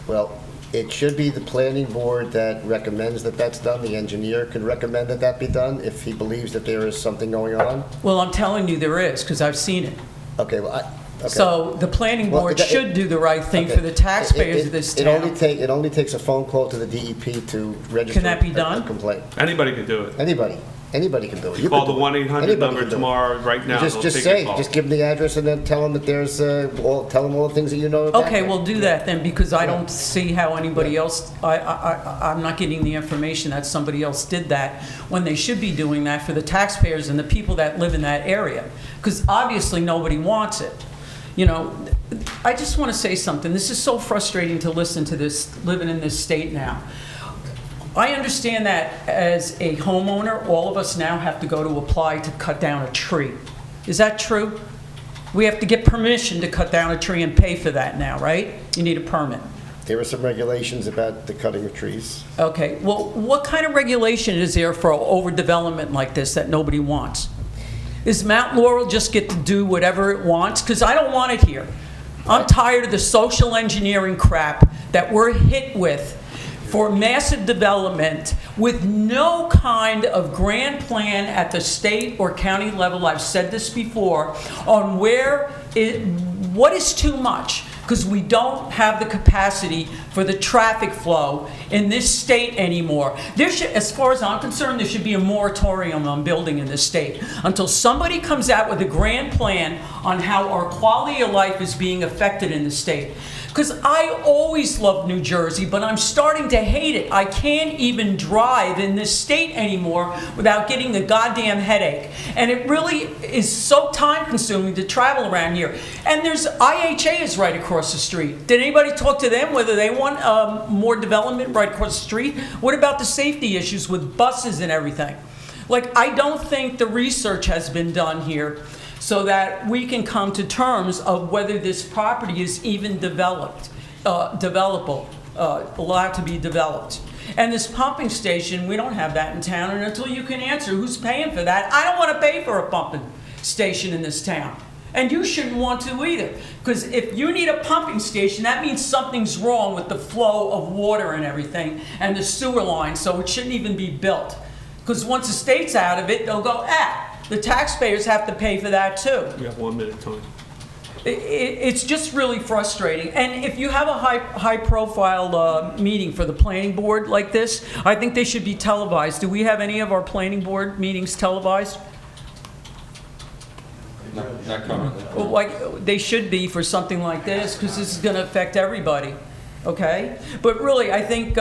Well, it should be the planning board that recommends that that's done. The engineer could recommend that that be done if he believes that there is something going on. Well, I'm telling you there is, because I've seen it. Okay, well, okay. So the planning Well, board it- should do the right thing Okay. for the taxpayers of this It town. only takes a phone call to the DEP to register. Can that be a done? complaint. Anybody can do it. Anybody can do it. You Call could the do it. 1-800 Anybody number can do it. tomorrow, right now. Just They'll take say, your call. just give them the address and then tell them that there's, tell them all the things that you know about. Okay, that. we'll do that then, because I don't see how anybody else, I'm not getting the information that somebody else did that, when they should be doing that for the taxpayers and the people that live in that area, because obviously nobody wants it. You know, I just want to say something. This is so frustrating to listen to this, living in this state now. I understand that as a homeowner, all of us now have to go to apply to cut down a tree. Is that true? We have to get permission to cut down a tree and pay for that now, right? You need a permit. There are some regulations about the cutting of trees. Okay, well, what kind of regulation is there for overdevelopment like this that nobody wants? Does Mount Laurel just get to do whatever it wants? Because I don't want it here. I'm tired of the social engineering crap that we're hit with for massive development with no kind of grand plan at the state or county level. I've said this before, on what is too much, because we don't have the capacity for the traffic flow in this state anymore. There should, as far as I'm concerned, there should be a moratorium on building in this state until somebody comes out with a grand plan on how our quality of life is being affected in the state. Because I always loved New Jersey, but I'm starting to hate it. I can't even drive in this state anymore without getting the goddamn headache. And it really is so time-consuming to travel around here. And there's IHA is right across the street. Did anybody talk to them whether they want more development right across the street? What about the safety issues with buses and everything? Like, I don't think the research has been done here so that we can come to terms of whether this property is even developable, allowed to be developed. And this pumping station, we don't have that in town, and until you can answer who's paying for that, I don't want to pay for a pumping station in this town. And you shouldn't want to either. Because if you need a pumping station, that means something's wrong with the flow of water and everything and the sewer line, so it shouldn't even be built. Because once the state's out of it, they'll go, the taxpayers have to pay for that too. We have 1 minute, Tony. It's just really frustrating. And if you have a high-profile meeting for the planning board like this, I think they should be televised. Do we have any of our planning board meetings televised? Not currently. Well, like, they should be for something like this, because this is going to affect everybody, okay? But really, I think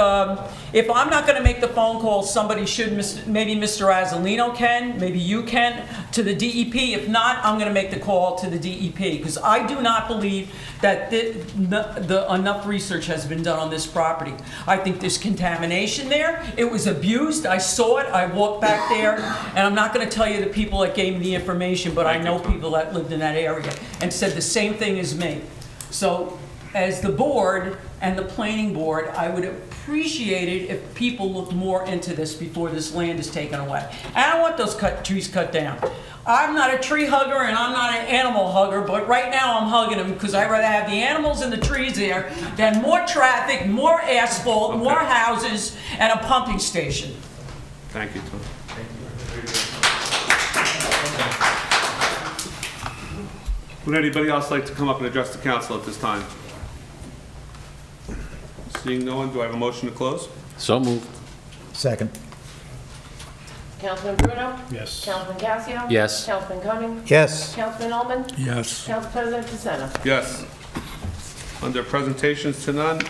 if I'm not going to make the phone call, somebody should, maybe Mr. Azzolino can, maybe you can, to the DEP. If not, I'm going to make the call to the DEP, because I do not believe that enough research has been done on this property. I think there's contamination there. It was abused. I saw it. I walked back there, and I'm not going to tell you the people that gave me the information, but I know people that lived in that area and said the same thing as me. So, as the board and the planning board, I would appreciate it if people looked more into this before this land is taken away. And I don't want those trees cut down. I'm not a tree hugger and I'm not an animal hugger, but right now I'm hugging them because I'd rather have the animals and the trees there than more traffic, more asphalt, more houses, and a pumping station. Thank you, Tony. Would anybody else like to come up and address the council at this time? Seeing no one, do I have a motion to close? So moved. Second. Councilman Bruno? Yes. Councilman Casio? Yes. Councilman Cumming? Yes. Councilman Ullman? Yes. Council President DeSena? Yes. Under presentations tonight,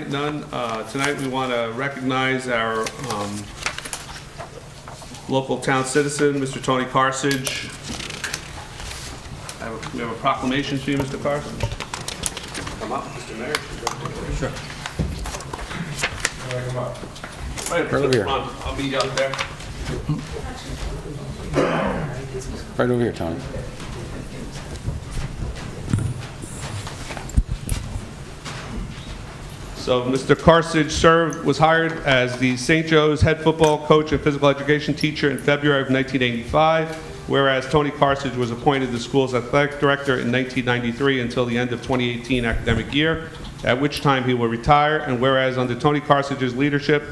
none. Tonight, we want to recognize our local town citizen, Mr. Tony Carthage. We have a proclamation for you, Mr. Carthage. Come up, Mr. Mayor. Sure. Right over here. I'll meet you out there. Right over here, Tony. So Mr. Carthage was hired as the St. Joe's head football coach and physical education teacher in February of 1985, whereas Tony Carthage was appointed the school's athletic director in 1993 until the end of 2018 academic year, at which time he will retire, and whereas under Tony Carthage's leadership,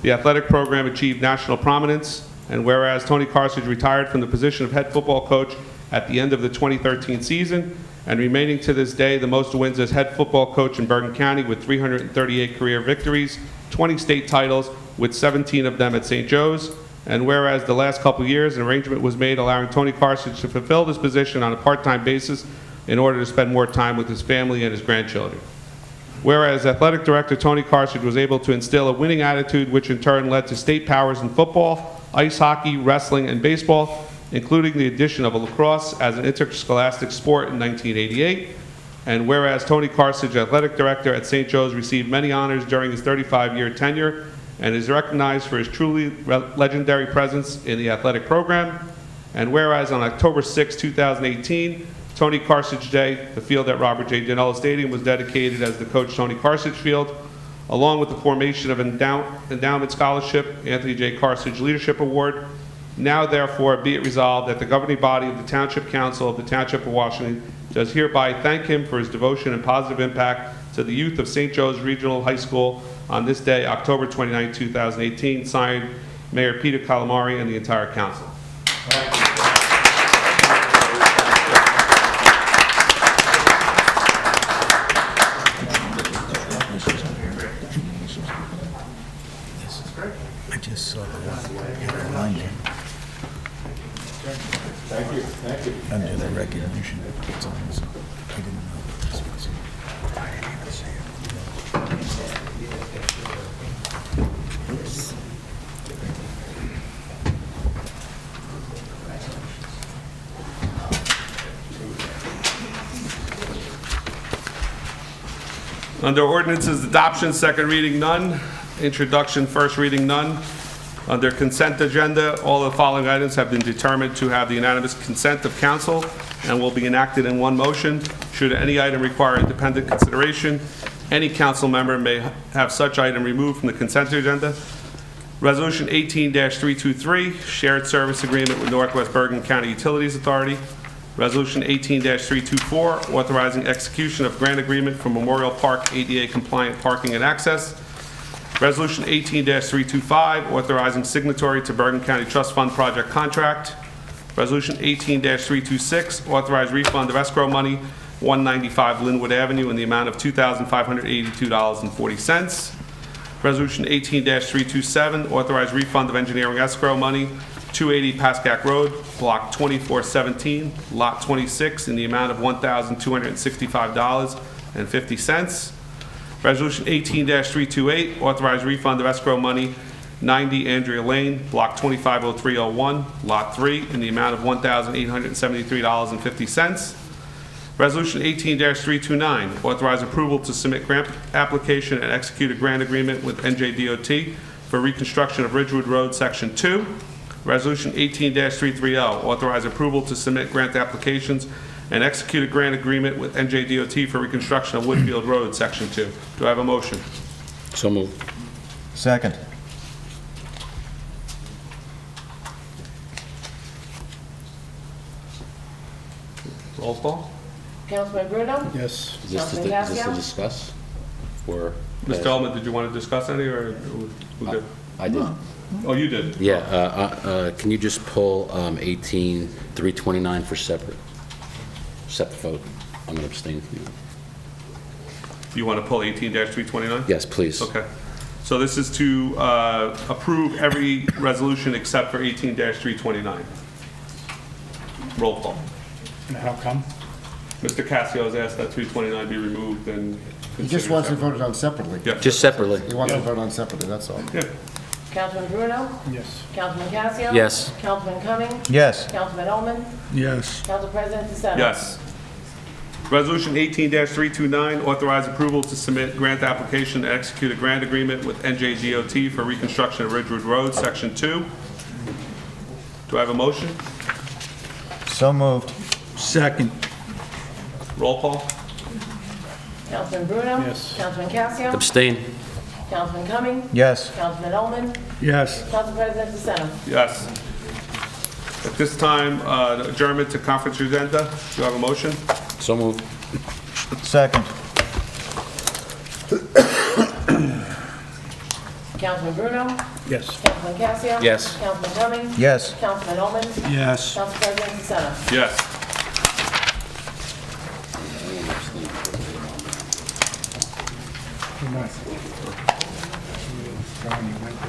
the athletic program achieved national prominence, and whereas Tony Carthage retired from the position of head football coach at the end of the 2013 season, and remaining to this day the most wins as head football coach in Bergen County with 338 career victories, 20 state titles, with 17 of them at St. Joe's, and whereas the last couple of years an arrangement was made allowing Tony Carthage to fulfill this position on a part-time basis in order to spend more time with his family and his grandchildren. Whereas athletic director Tony Carthage was able to instill a winning attitude, which in turn led to state powers in football, ice hockey, wrestling, and baseball, including the addition of a lacrosse as an interscholastic sport in 1988. And whereas Tony Carthage, athletic director at St. Joe's, received many honors during his 35-year tenure and is recognized for his truly legendary presence in the athletic program. And whereas on October 6, 2018, Tony Carthage Day, the field at Robert J. Dinello Stadium was dedicated as the Coach Tony Carthage Field, along with the formation of endowment scholarship, Anthony J. Carthage Leadership Award. Now, therefore, be it resolved that the governing body of the Township Council of the Township of Washington does hereby thank him for his devotion and positive impact to the youth of St. Joe's Regional High School on this day, October 29, 2018, signed Mayor Peter Calamari and the entire council. I just saw the one behind him. Thank you, thank you. Under the recognition. It's on his- I didn't know that this was. I didn't even see it. Oops. Under ordinances, adoption, second reading, none. Introduction, first reading, none. Under consent agenda, all the following items have been determined to have the unanimous consent of council and will be enacted in one motion. Should any item require independent consideration, any council member may have such item removed from the consent agenda. Resolution 18-323, shared service agreement with Northwest Bergen County Utilities Authority. Resolution 18-324, authorizing execution of grant agreement for Memorial Park ADA compliant parking and access. Resolution 18-325, authorizing signatory to Bergen County Trust Fund project contract. Resolution 18-326, authorized refund of escrow money, 195 Linwood Avenue, in the amount of $2,582.40. Resolution 18-327, authorized refund of engineering escrow money, 280 Pascack Road, Block 2417, Lot 26, in the amount of $1,265.50. Resolution 18-328, authorized refund of escrow money, 90 Andrea Lane, Block 250301, Lot 3, in the amount of $1,873.50. Resolution 18-329, authorize approval to submit grant application and execute a grant agreement with NJDOT for reconstruction of Ridgewood Road, Section 2. Resolution 18-330, authorize approval to submit grant applications and execute a grant agreement with NJDOT for reconstruction of Woodfield Road, Section 2. Do I have a motion? So moved. Second. Roll call. Councilman Bruno? Yes. Is this Councilman to Cascio? discuss? Or? Mr. Ullman, did you want to discuss any, or we good? I did. Oh, you did? Yeah, can you just pull 18-329 for separate vote? I'm going to abstain from that. You want to pull 18-329? Yes, please. Okay. So this is to approve every resolution except for 18-329. Roll call. And how come? Mr. Cascio has asked that 329 be removed and He just wants it voted on separately. Yeah. Just separately. He wants it voted on separately, that's all. Yeah. Councilman Bruno? Yes. Councilman Cascio? Yes. Councilman Cumming? Yes. Councilman Ullman? Yes. Council President DeSenza? Yes. Resolution 18-329, authorize approval to submit grant application and execute a grant agreement with NJDOT for reconstruction of Ridgewood Road, Section 2. Do I have a motion? So moved. Second. Roll call. Councilman Bruno? Yes. Councilman Cascio? Abstain. Councilman Cumming? Yes. Councilman Ullman? Yes. Council President DeSenza? Yes. At this time, adjournment to conference agenda. Do you have a motion? So moved. Second. Councilman Bruno? Yes. Councilman Cascio? Yes. Councilman Cumming? Yes. Councilman Ullman? Yes. Council President DeSenza? Yes.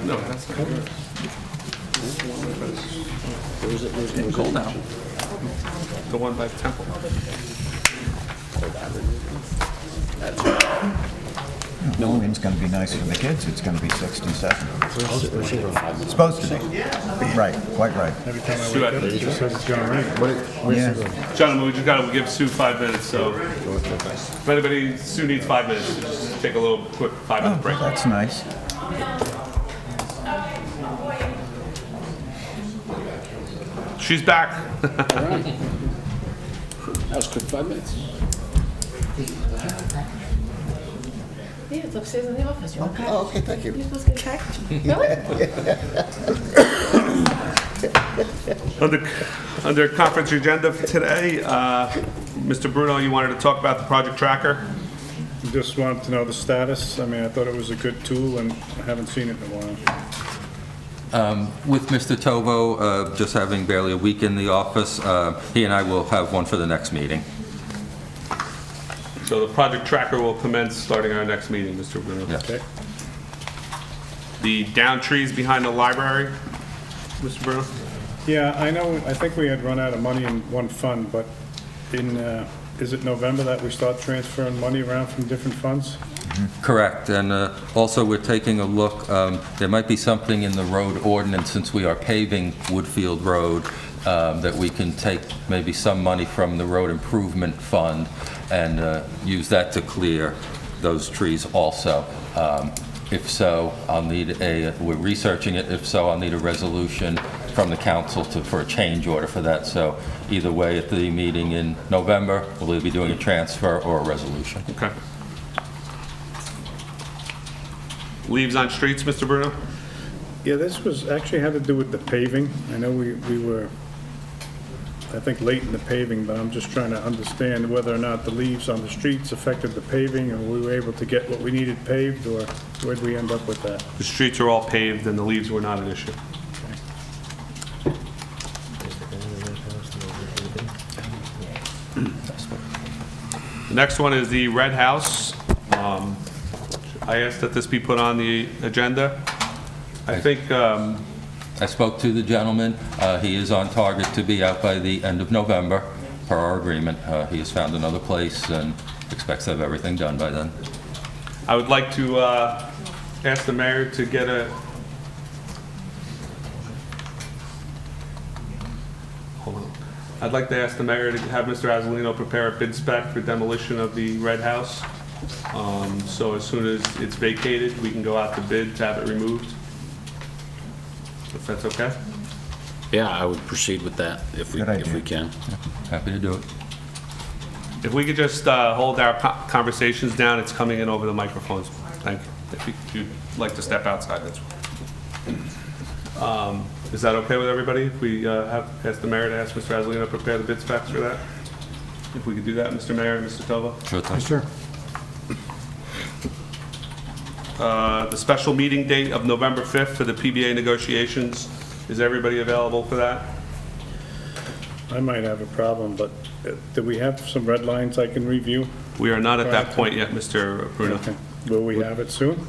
No, that's not good. It's getting cold now. The one by the temple. Milligan's going to be nice for the kids. It's going to be 67. Supposed to be. Right, quite right. Every time I wake up, it just says it's gonna rain. Yeah. Gentlemen, we just got to give Sue 5 minutes, so if anybody, Sue needs 5 minutes, just take a little quick 5-minute break. That's nice. She's back. That was quick 5 minutes. Yeah, it's upstairs in the office. You want to Oh, okay, thank you. You're supposed to get checked? Really? Under conference agenda for today, Mr. Bruno, you wanted to talk about the project tracker? Just wanted to know the status. I mean, I thought it was a good tool and I haven't seen it in a while. With Mr. Tovo, just having barely a week in the office, he and I will have one for the next meeting. So the project tracker will commence starting our next meeting, Mr. Bruno. Yes. Okay. The down trees behind the library, Mr. Bruno? Yeah, I know, I think we had run out of money in one fund, but is it November that we start transferring money around from different funds? Correct, and also we're taking a look, there might be something in the road ordinance, since we are paving Woodfield Road, that we can take maybe some money from the road improvement fund and use that to clear those trees also. If so, I'll need we're researching it, if so, I'll need a resolution from the council for a change order for that. So either way, at the meeting in November, we'll either be doing a transfer or a resolution. Okay. Leaves on streets, Mr. Bruno? Yeah, this was, actually had to do with the paving. I know we were I think, late in the paving, but I'm just trying to understand whether or not the leaves on the streets affected the paving, or we were able to get what we needed paved, or where'd we end up with that? The streets are all paved and the leaves were not an issue. The next one is the Red House. I asked that this be put on the agenda. I think, I spoke to the gentleman. He is on target to be out by the end of November, per our agreement. He has found another place and expects to have everything done by then. I would like to ask the mayor to get a... Hold on. I'd like to ask the mayor to have Mr. Azzolino prepare a bid spec for demolition of the Red House. So as soon as it's vacated, we can go out to bid to have it removed. If that's okay? Yeah, I would proceed with that if we can. Happy to do it. If we could just hold our conversations down, it's coming in over the microphones. Thank you. If you'd like to step outside, that's fine. Is that okay with everybody? If we ask the mayor to ask Mr. Azzolino to prepare the bid specs for that? If we could do that, Mr. Mayor and Mr. Tova? Sure thing. Sure. The special meeting date of November 5th for the PBA negotiations. Is everybody available for that? I might have a problem, but do we have some red lines I can review? We are not at that point yet, Mr. Bruno. Okay. Will we have it soon?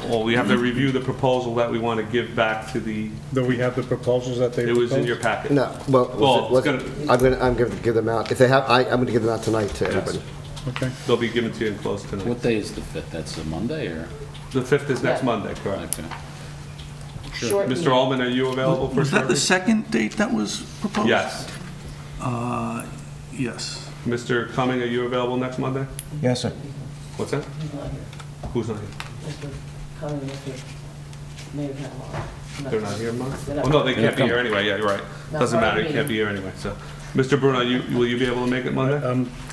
Well, we have to review the proposal that we want to give back to the, Do we have the proposals that they it proposed? was in your packet. No, well, Well, it's I'm going to give them out. If they have, I'm going to give them out tonight to everybody. Okay. They'll be given to you in close tonight. What day is the 5th? That's a Monday, or? The 5th is next Yeah. Monday, correct? Okay. Short Mr. meeting. Allman, are you available for Was that the service? second date that was proposed? Yes. Yes. Mr. Cumming, are you available next Monday? Yes, sir. What's that? He's not here. Who's not here? Mr. Cumming is here. Mayor Catalano. They're not here, Mark? They're Oh, not. no, they can't be here anyway, yeah, you're right. No, Doesn't matter, you meeting. can't be here anyway, so. Mr. Bruno, will you be able to make it Monday?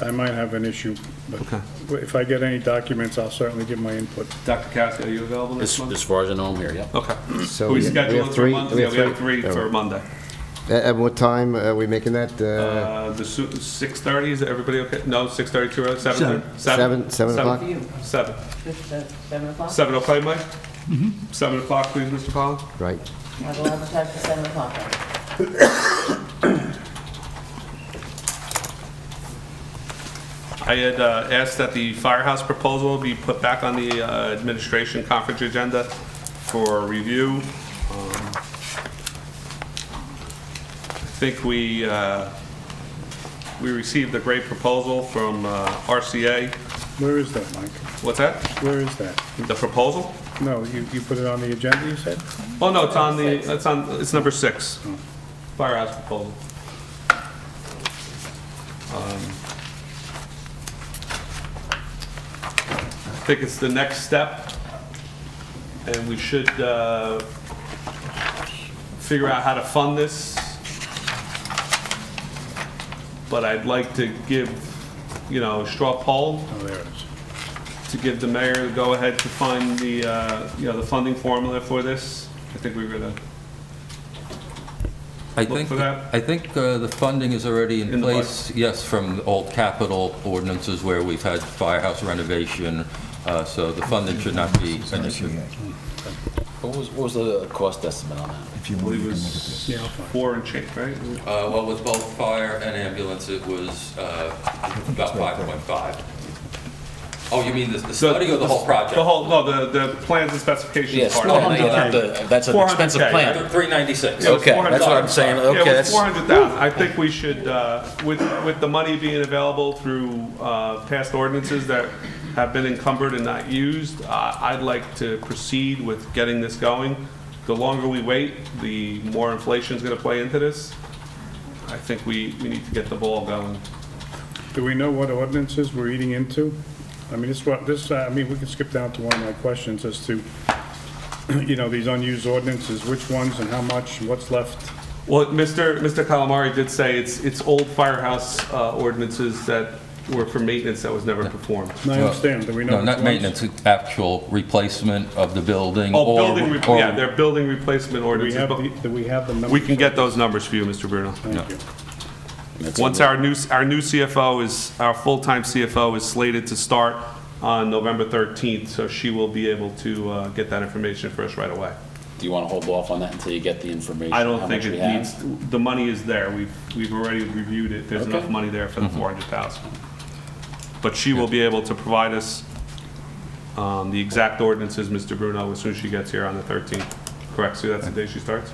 I might have an issue, but Okay. if I get any documents, I'll certainly give my input. Dr. Caskey, are you available next Monday? As far as I know, I'm here, yeah. Okay. So We we schedule have it for three- Monday? we Yeah, have we have three? three for Monday. At what time are we making that? 6:30, is everybody okay? No, 6:30 too early, 7:30? 7 o'clock? 7. 7 o'clock? 7 okay, Mike? 7 o'clock, please, Mr. Collins? Right. I will advertise for 7 o'clock. then. I had asked that the firehouse proposal be put back on the administration conference agenda for review. I think we received a great proposal from RCA. Where is that, Mike? What's that? Where is that? The proposal? No, you put it on the agenda, you said? Oh, no, it's number 6. Firehouse proposal. I think it's the next step, and we should figure out how to fund this. But I'd like to give, a straw poll Oh, there it is. to give the mayor the go-ahead to find the, the funding formula for this. I think we were gonna, Look for that? I think the funding is already in In the place, yes, from the old capital ordinances where we've had firehouse renovation, so the funding should not be an issue. What was the cost estimate on that? If you I want, believe you it can look at this. was 4 and change, right? Well, with both fire and ambulance, it was about 5.5. Oh, you mean the study or the whole project? The whole, no, the plans and specifications Yes, part. no, not that's an expensive 400K. plan. 396. Okay, that's what I'm saying. Okay, Yeah, it was that's, 400,000. I think we should, with the money being available through past ordinances that have been encumbered and not used, I'd like to proceed with getting this going. The longer we wait, the more inflation's gonna play into this. I think we need to get the ball going. Do we know what ordinances we're eating into? I mean, we can skip down to one of my questions as to, these unused ordinances, which ones and how much, and what's left? Well, Mr. Calamari did say it's old firehouse ordinances that were for maintenance that was never performed. And I understand, do we know No, which not ones? maintenance, actual replacement of the building. Oh, or- yeah, they're building replacement Do we ordinances, have but do we have the numbers? we can get those numbers for you, Mr. Bruno. Thank you. That's Once it. our new CFO our full-time CFO is slated to start on November 13th, so she will be able to get that information for us right away. Do you want to hold off on that until you get the information? I don't how think much we it have? needs, the money is there. We've already reviewed it. There's Okay. enough money there for the 400,000. But she will be able to provide us the exact ordinances, Mr. Bruno, as soon as she gets here on the 13th. Correct, Sue? That's the day she starts?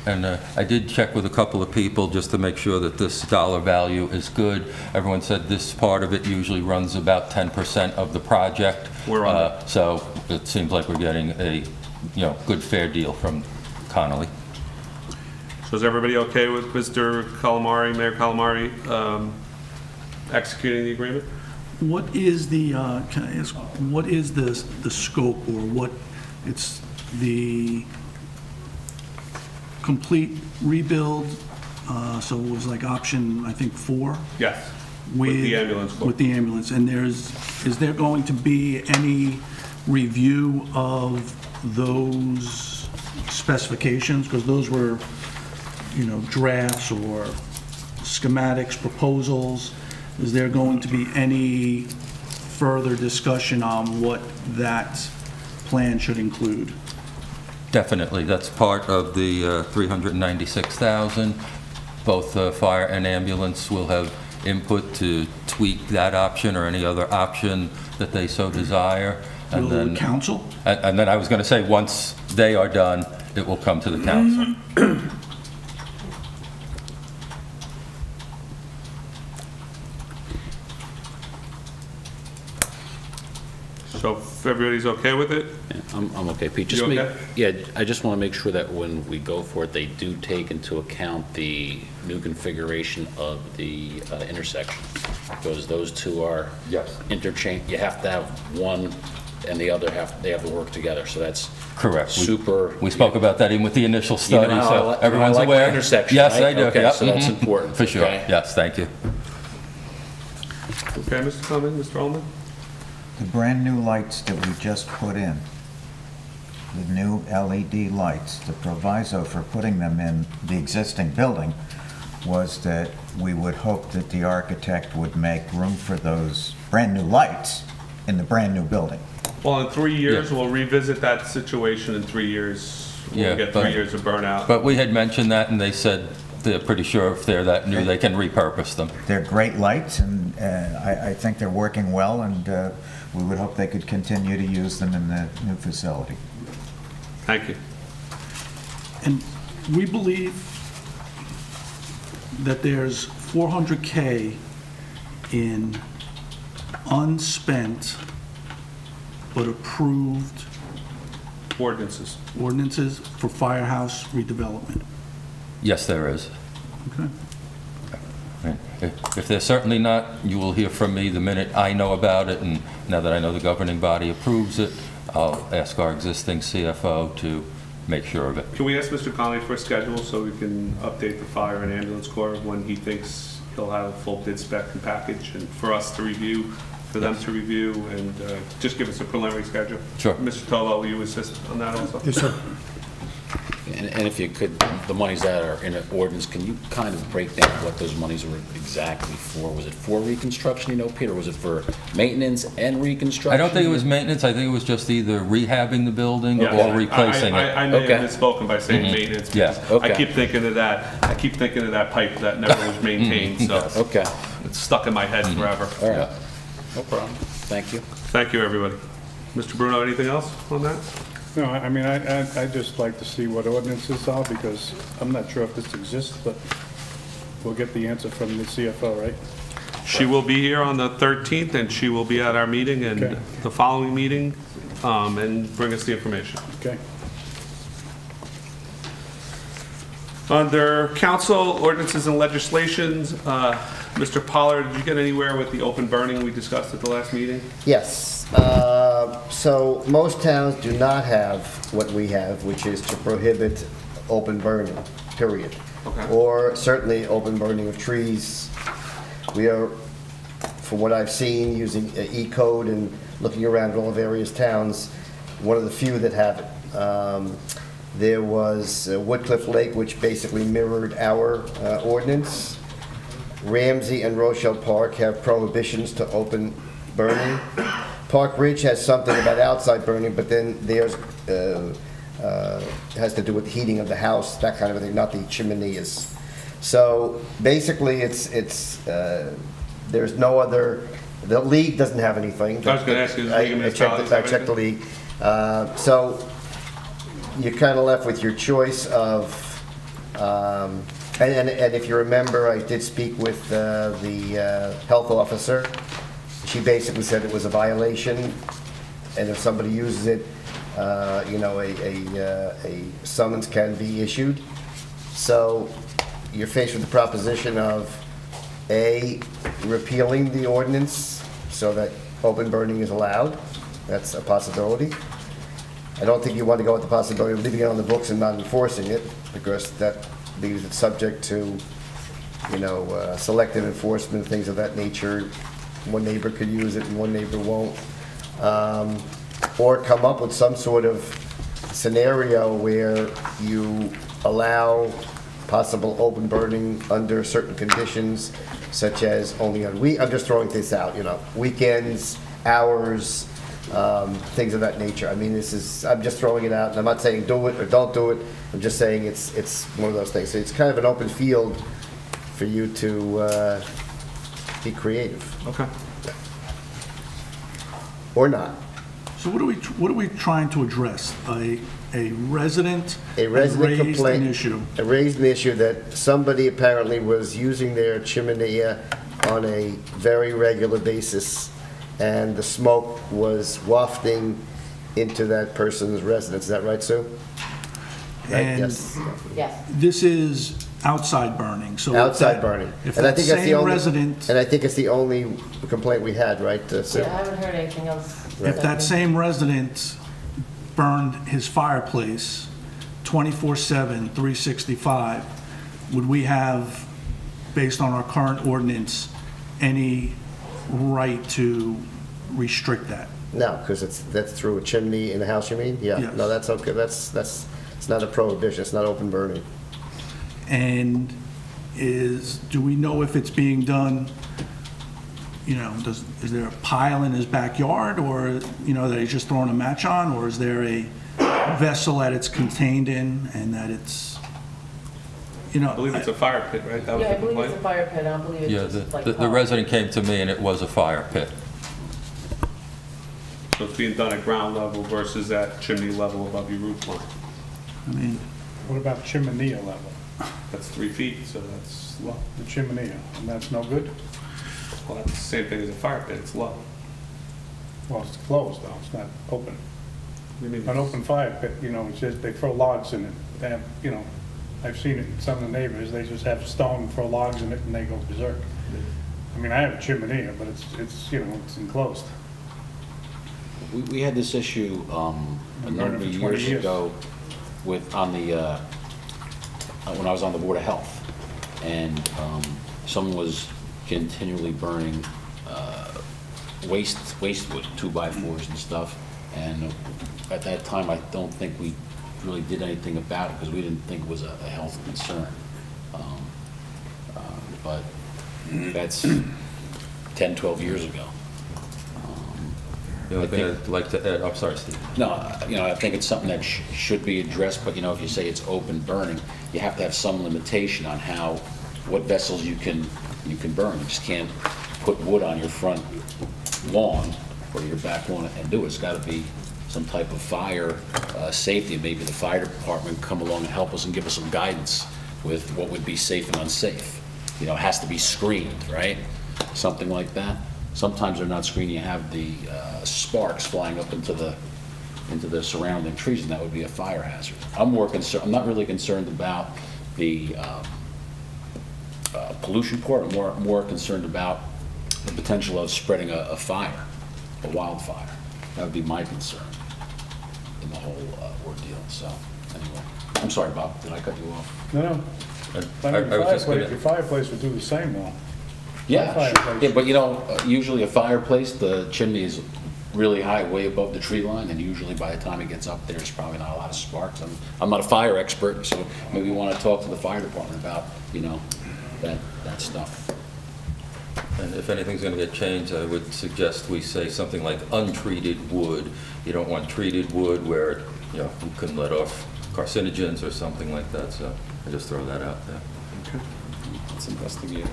And I did check with a couple of people just to make sure that this dollar value is good. Everyone said this part of it usually runs about 10% of the project. We're under. So it seems like we're getting a, good fair deal from Connolly. So is everybody okay with Mr. Calamari, Mayor Calamari, executing the agreement? What is the, can I ask, what is the scope, or what, it's the complete rebuild, so it was like option, I think, 4? Yes, with the ambulance corps. With the ambulance, and is there going to be any review of those specifications? Because those were, drafts or schematics, proposals. Is there going to be any further discussion on what that plan should include? Definitely, that's part of the 396,000. Both fire and ambulance will have input to tweak that option or any other option that they so desire. And Will then the council? And then I was going to say, once they are done, it will come to the council. So if everybody's okay with it? Yeah, I'm okay, Pete. Just You make, okay? yeah, I just want to make sure that when we go for it, they do take into account the new configuration of the intersection, because those two are Yes. interchange. You have to have one and the other they have to work together. So that's Correct. super. We spoke about that even with the initial study, how I so like- everyone's I like my aware. intersection, Yes, right? I do. Okay, Yep, so that's mhm. important, For sure, okay. yes, thank you. Okay, Mr. Clement, Mr. Ullman? The brand-new lights that we just put in, the new LED lights, the proviso for putting them in the existing building was that we would hope that the architect would make room for those brand-new lights in the brand-new building. Well, in 3 years, we'll revisit that situation in 3 years. Yeah, We'll get but- 3 years of burnout. But we had mentioned that, and they said they're pretty sure if they're that new, they can repurpose them. They're great lights, and I think they're working well, and we would hope they could continue to use them in the new facility. Thank you. And we believe that there's $400K in unspent but approved Ordinances. ordinances for firehouse redevelopment. Yes, there is. Okay. Right. If they're certainly not, you will hear from me the minute I know about it, and now that I know the governing body approves it, I'll ask our existing CFO to make sure of it. Can we ask Mr. Conley for a schedule so we can update the fire and ambulance corps when he thinks he'll have a full bid spec and package, and for us to review, for them to review, and just give us a preliminary schedule? Sure. Mr. Tolo, will you assist on that also? Yes, sir. And if you could, the monies that are in an ordinance, can you kind of break down what those monies were exactly for? Was it for reconstruction, Peter? Was it for maintenance and reconstruction? I don't think it was maintenance, I think it was just either rehabbing the building Yeah, or replacing it. I may have Okay. misspoken by saying maintenance. Yeah. because Okay. I keep thinking of that pipe that never was maintained, so Okay, it's stuck in my head forever. all right. No problem. Thank you. Thank you, everybody. Mr. Bruno, anything else on that? No, I mean, I'd just like to see what ordinances are, because I'm not sure if this exists, but we'll get the answer from the CFO, right? She will be here on the 13th, and she will be at our meeting and Okay. the following meeting, and bring us the information. Okay. Under council ordinances and legislations, Mr. Pollard, did you get anywhere with the open burning we discussed at the last meeting? Yes. So most towns do not have what we have, which is to prohibit open burning, period. Okay. Or certainly open burning of trees. We are, from what I've seen, using E-code and looking around at all the various towns, one of the few that have it. There was Woodcliff Lake, which basically mirrored our ordinance. Ramsey and Rochelle Park have prohibitions to open burning. Park Ridge has something about outside burning, but then theirs has to do with the heating of the house, that kind of thing, not the chimeneas. So basically, there's no other, the league doesn't have anything. I was going to ask you, does the League of Municipalities I have checked the anything? league. So you're kind of left with your choice of, and if you remember, I did speak with the health officer. She basically said it was a violation, and if somebody uses it, a summons can be issued. So you're faced with the proposition of, A, repealing the ordinance so that open burning is allowed. That's a possibility. I don't think you want to go with the possibility of leaving it on the books and not enforcing it, because that leaves it subject to, selective enforcement, things of that nature. One neighbor could use it and one neighbor won't. Or come up with some sort of scenario where you allow possible open burning under certain conditions, such as only on I'm just throwing this out, weekends, hours, things of that nature. I mean, I'm just throwing it out, and I'm not saying do it or don't do it. I'm just saying it's one of those things. So it's kind of an open field for you to be creative. Okay. Or not. So what are we trying to address? A resident A resident raised complaint. an issue. Raised an issue that somebody apparently was using their chimney on a very regular basis, and the smoke was wafting into that person's residence. Is that right, Sue? Right? And Yes. Yes. this is outside burning, so. Outside burning. If And I that think that's the same only- resident, And I think it's the only complaint we had, right, Sue? Yeah, I haven't heard anything else. if that same resident burned his fireplace 24/7, 365, would we have, based on our current ordinance, any right to restrict that? No, because that's through a chimney in a house, you mean? Yeah. Yes. No, that's okay. It's not a prohibition. It's not open burning. And do we know if it's being done, is there a pile in his backyard, or, that he's just throwing a match on, or is there a vessel that it's contained in and that it's, I believe it's a fire pit, right? That was Yeah, I the believe it's complaint? a fire pit. I don't believe it's Yeah, just like. the resident came to me and it was a fire pit. So it's being done at ground level versus at chimney level above your roof line. I mean, What about chimney level? That's 3 feet, so that's low. The chimney, and that's no good? Well, that's the same thing as a fire pit, it's low. Well, it's closed though, it's not open. What do you mean? An open fire pit, it's just, they throw logs in it. They have, I've seen it in some of the neighbors, they just have stone, throw logs in it, and they go berserk. I mean, I have a chimney, but it's enclosed. We had this issue a Been number of running for 20 years years. ago when I was on the Board of Health, and someone was continually burning waste wood, 2x4s and stuff, and at that time, I don't think we really did anything about it, because we didn't think it was a health concern. But that's 10, 12 years ago. The only thing I'd like to add, I'm sorry, Steve. No, I think it's something that should be addressed, but, if you say it's open burning, you have to have some limitation on what vessels you can burn. You just can't put wood on your front lawn or your back lawn and do it. It's got to be some type of fire safety. Maybe the fire department come along and help us and give us some guidance with what would be safe and unsafe. It has to be screened, right? Something like that. Sometimes they're not screened. You have the sparks flying up into the surrounding trees, and that would be a fire hazard. I'm not really concerned about the pollution part. I'm more concerned about the potential of spreading a fire, a wildfire. That would be my concern in the whole ordeal. So, anyway, I'm sorry, Bob. Did I cut you off? No. I mean, your fireplace would do the same though. Yeah, My sure. fireplace. Yeah, but usually a fireplace, the chimney is really high, way above the tree line, and usually by the time it gets up there, there's probably not a lot of sparks. I'm not a fire expert, so maybe we want to talk to the fire department about, that stuff. And if anything's going to get changed, I would suggest we say something like untreated wood. You don't want treated wood where, you couldn't let off carcinogens or something like that, so I just throw that out there. Okay. Let's investigate.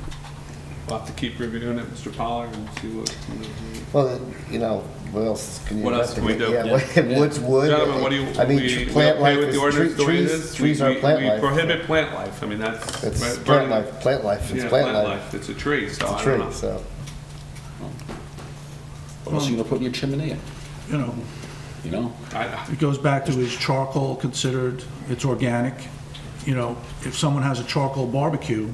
We'll have to keep reviewing it, Mr. Pollard, and see what. Well, what else can you? What else can we do? investigate? Yeah, wood's wood. Gentlemen, what do you, I mean, we plant okay life with the is, ordinance the way it is? trees are plant We life. prohibit plant life, I mean, that's. It's right, plant burning- life, plant life, it's Yeah, plant life. It's a tree, so It's a I don't know. tree, so. What else are you gonna put in your chimney? It goes back to, is charcoal considered, it's organic? If someone has a charcoal barbecue,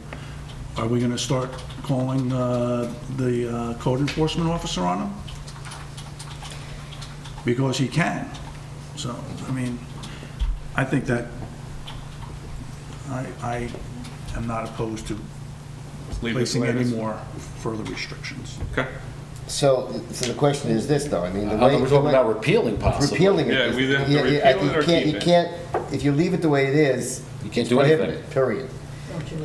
are we going to start calling the code enforcement officer on him? Because he can. So, I think that I am not opposed to Leave it placing the way it any is. more further restrictions. Okay. So the question is this, though, I mean, the I way. thought we're talking about repealing possibly. Repealing it. Yeah, we either have to Yeah, repeal I it think or keep you it. can't, if you leave it the way it is. You can't it's do anything. prohibited, period.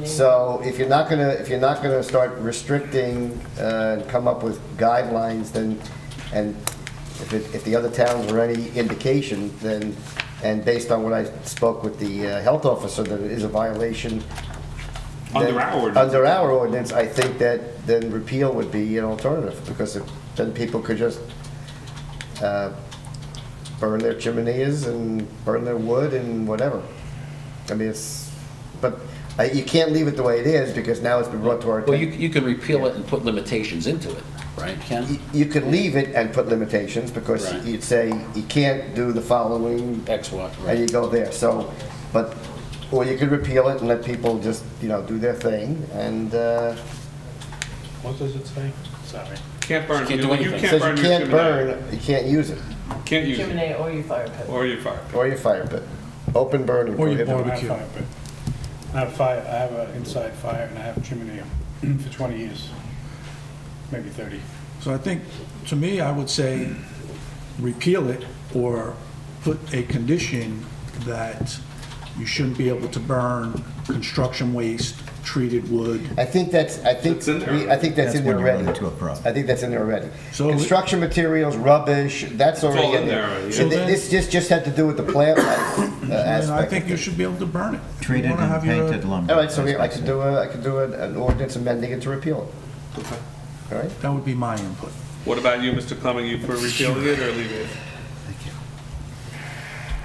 So if you're not gonna start restricting, and come up with guidelines, then, and if the other towns are any indication, then, and based on what I spoke with the health officer, that it is a violation. Under then- our ordinance. Under our ordinance, I think that then repeal would be an alternative, because then people could just burn their chimeneas and burn their wood and whatever. I mean, but you can't leave it the way it is, because now it's been brought to our Well, attention. you can repeal it and put limitations into it, right, Ken? You could leave it and put limitations, because Right. you'd say you can't do the following, X, Y, and you right. go there, so, or you could repeal it and let people just, do their thing, and, What does it say? Sorry. Can't burn, You can't do you anything. can't says burn you your can't chimney. burn, you can't use it, Can't use it, Chimney or your fire pit. or your fire pit. or your fire pit. Open burning. Or your prohibited. barbecue. I have fire pit. I have an inside fire and I have a chimney for 20 years, maybe 30. So I think, to me, I would say repeal it or put a condition that you shouldn't be able to burn construction waste, treated wood. I think that's in there already. I think that's in there when you run already. into a problem. I think that's in there already. So- Construction materials, rubbish, that's all already in in there there. already, So yeah. this just had to do with the plant life And aspect. I think of you it. should be able to burn it. If you Treated wanna and have your- painted lumber. All right, so as I they could say. do an ordinance amending it to repeal it. Okay. All right? That would be my input. What about you, Mr. Clement, you for repealing it or leaving it?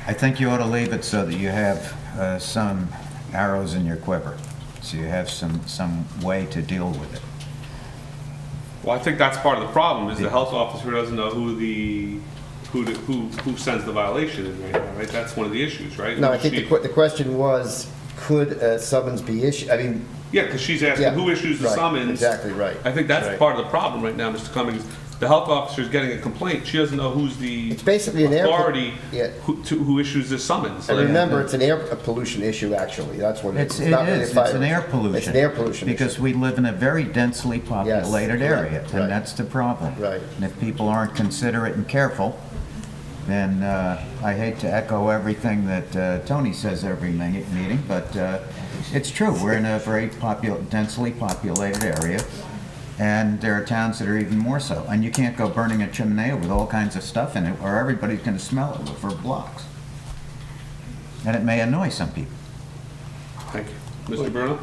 I think you ought to leave it so that you have some arrows in your quiver, so you have some way to deal with it. Well, I think that's part of the problem, is the health officer doesn't know who sends the violation in right now, right? That's one of the issues, right? No, I think the question was, could a summons be issued? I mean, Yeah, because she's asking Yeah, who issues the right, summons. exactly right. I think that's Right. part of the problem right now, Mr. Cummings. The health officer is getting a complaint. She doesn't know who's the it's basically an air. authority Yeah. who issues this summons. And remember, it's an air pollution issue, actually. That's what it is. It not really a is, fire it's an air issue. pollution. It's an air pollution Because issue. we live in a very densely populated Yes, area, right. and that's the problem. Right. And if people aren't considerate and careful, then I hate to echo everything that Tony says every meeting, but it's true. We're in a very densely populated area, and there are towns that are even more so. And you can't go burning a chimney with all kinds of stuff in it, or everybody's going to smell it for blocks. And it may annoy some people. Thank you. Mr. Bruno?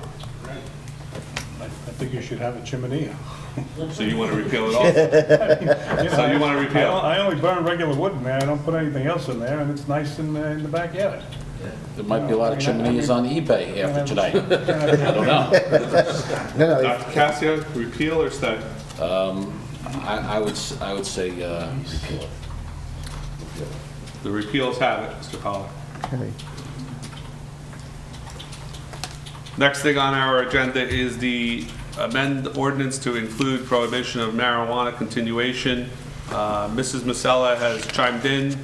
I think you should have a chimney. So you want to repeal it also? So you want to repeal? I only burn regular wood in there, I don't put anything else in there, and it's nice in the backyard. There might be a lot of chimneys on eBay after tonight. I don't know. No, Dr. Cassio, repeal or stay? I would say repeal it. The repeals have it, Mr. Pollard. Okay. Next thing on our agenda is the amend ordinance to include prohibition of marijuana continuation. Mrs. Masella has chimed in.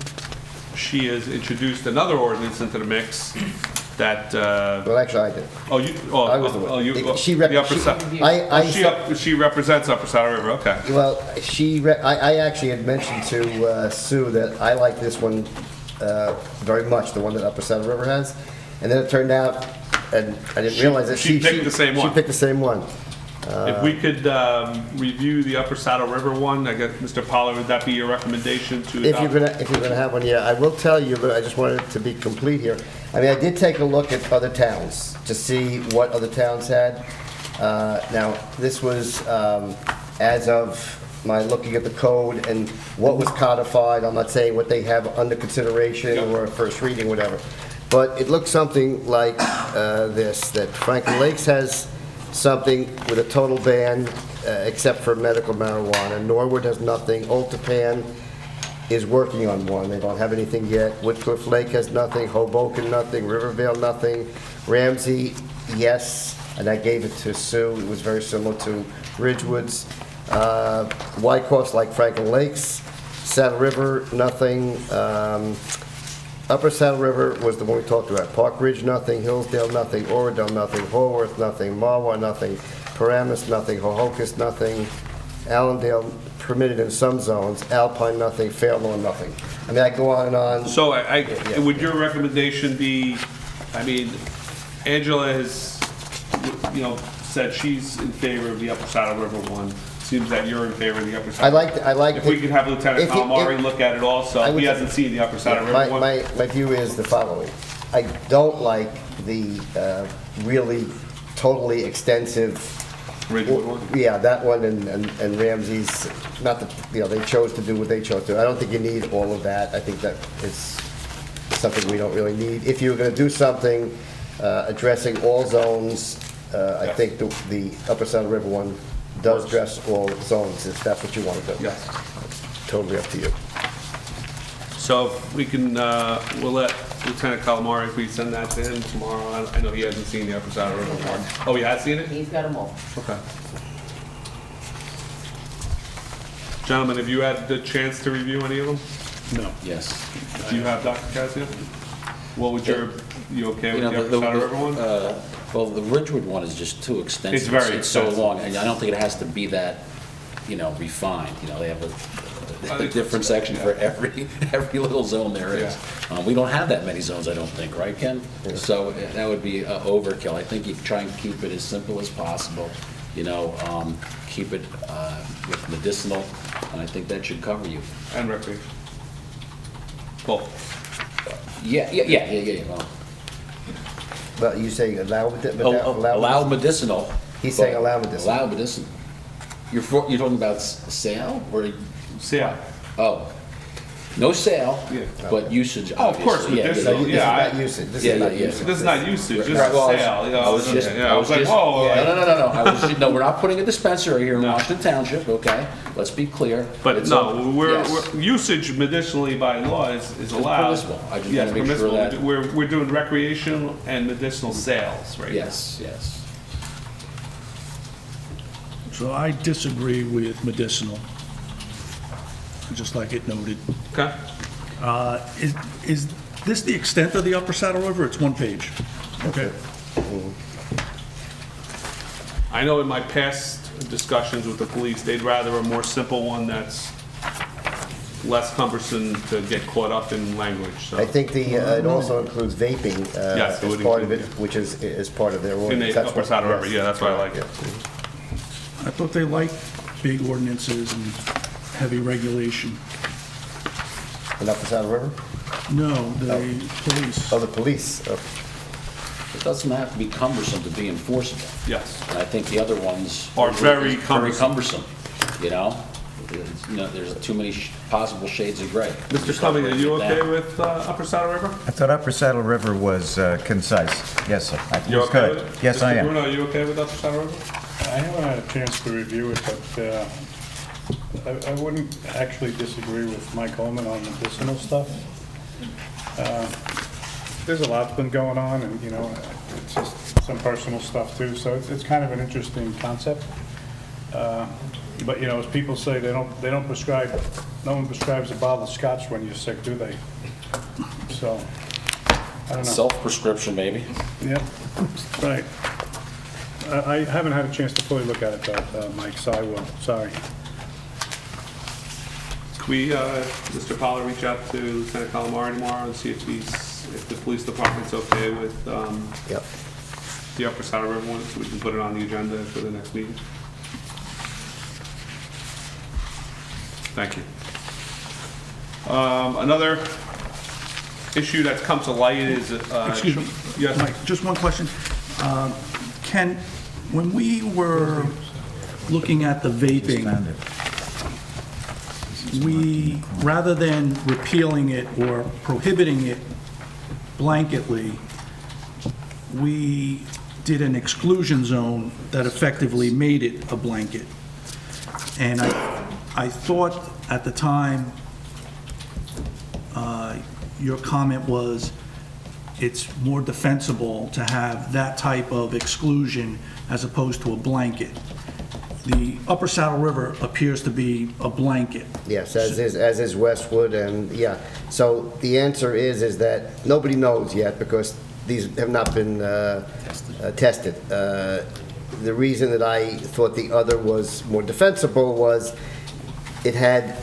She has introduced another ordinance into the mix. that, Well, actually, I did. oh, you, I was the oh, one. you, She the rep- Upper she- Saddle. She represents Upper Saddle River, okay. Well, I actually had mentioned to Sue that I like this one very much, the one that Upper Saddle River has. And then it turned out, and I didn't realize that she picked the same one. She picked the same one. If we could review the Upper Saddle River one, I guess, Mr. Pollard, would that be your recommendation to If adopt? you're gonna have one, yeah, I will tell you, but I just wanted it to be complete here. I mean, I did take a look at other towns to see what other towns had. Now, this was as of my looking at the code and what was codified. I'm not saying what they have under consideration or first reading, whatever. But it looks something like this, that Franklin Lakes has something with a total ban, except for medical marijuana. Norwood has nothing. Old Tappan is working on one. They don't have anything yet. Woodcliff Lake has nothing. Hoboken, nothing. Rivervale, nothing. Ramsey, yes, and I gave it to Sue. It was very similar to Ridgewood's. Wyckoff's like Franklin Lakes. Saddle River, nothing. Upper Saddle River was the one we talked about. Park Ridge, nothing. Hillsdale, nothing. Oradell, nothing. Horworth, nothing. Marwa, nothing. Paramus, nothing. Hohokus, nothing. Allendale, permitted in some zones. Alpine, nothing. Fairlawn, nothing. I mean, I go on and on. So would your recommendation be, I mean, Angela has, said she's in favor of the Upper Saddle River one. Seems that you're in favor of the Upper Saddle. I like. If we could have Lieutenant if you- Calamari if- look at it also, I would- he hasn't seen the Upper Saddle River one. My view is the following. I don't like the really totally extensive. Ridgewood one? Yeah, that one and Ramsey's, not that, they chose to do what they chose to. I don't think you need all of that. I think that it's something we don't really need. If you're gonna do something addressing all zones, I think the Upper Saddle River one does address all zones, if that's what you want to do. Yes. Totally up to you. So if we can, we'll let Lieutenant Calamari, if we send that to him tomorrow. I know he hasn't seen the Upper Saddle River one. Oh, he has seen it? He's got them all. Okay. Gentlemen, have you had the chance to review any of them? No. Yes. Do you have, Dr. Casio? What would you okay with the Upper Saddle River one? Well, the Ridgewood one is just too extensive. It's very It's so extensive. long, and I don't think it has to be that, refined. They have a different section for every little zone there is. We don't have that many zones, I don't think, right, Ken? So that would be overkill. I think you try and keep it as simple as possible, keep it with medicinal, and I think that should cover you. And recreation. Both. Yeah, well, But you say allow allow medicinal. He's saying but allow medicinal. Allow medicinal. You're talking about sale or? Sale. Oh, no sale, Yeah. but usage. Oh, of course, obviously. medicinal, This is yeah. not usage. This Yeah, is not yeah, yeah. usage. This is not usage, this is Right, well, sale. I was just, I was like, whoa. No, we're not putting a dispensary here in Washington Township, okay? Let's be clear. But It's no, a- we're yes. usage medicinally by law is allowed. permissible. I just Yes, wanna make sure permissible. that- We're doing recreational and medicinal sales right now. Yes, yes. So I disagree with medicinal, just like it noted. Okay. Is this the extent of the Upper Saddle River? It's one page. Okay. I know in my past discussions with the police, they'd rather a more simple one that's less cumbersome to get caught up in language, so. I think it also includes vaping Yes, it as would part of it, include, which is part of their In ordinance. the That's Upper what- Saddle River, yes. yeah, that's why I like it. I thought they liked big ordinances and heavy regulation. And Upper Saddle River? No, the police. Oh, the police. Oh. It doesn't have to be cumbersome to be enforceable. Yes. And I think the other ones. Are very Very cumbersome. cumbersome, There's too many possible shades of gray. Mr. Cumming, are you okay with Upper Saddle River? I thought Upper Saddle River was concise. Yes, sir. I think You it's okay good. with it? Yes, I Mr. am. Bruno, are you okay with Upper Saddle River? I haven't had a chance to review it, but I wouldn't actually disagree with Mike Holman on medicinal stuff. There's a lot's been going on, and, it's just some personal stuff too, so it's kind of an interesting concept. But, as people say, they don't prescribe, no one prescribes a bottle of scotch when you're sick, do they? So, I don't know. Self-prescription, maybe. Yep, right. I haven't had a chance to fully look at it though, Mike, so I will, sorry. Can we, Mr. Pollard, reach out to Lieutenant Calamari tomorrow and see if the police department's okay with Yep. the Upper Saddle River one, so we can put it on the agenda for the next meeting? Thank you. Another issue that's come to light is... Excuse me, Yes. Mike, just one question. Ken, when we were looking at the vaping, we, rather than repealing it or prohibiting it blanketly, we did an exclusion zone that effectively made it a blanket. And I thought at the time, your comment was, it's more defensible to have that type of exclusion as opposed to a blanket. The Upper Saddle River appears to be a blanket. Yes, as is Westwood, and yeah. So the answer is that nobody knows yet because these have not been tested. The reason that I thought the other was more defensible was it had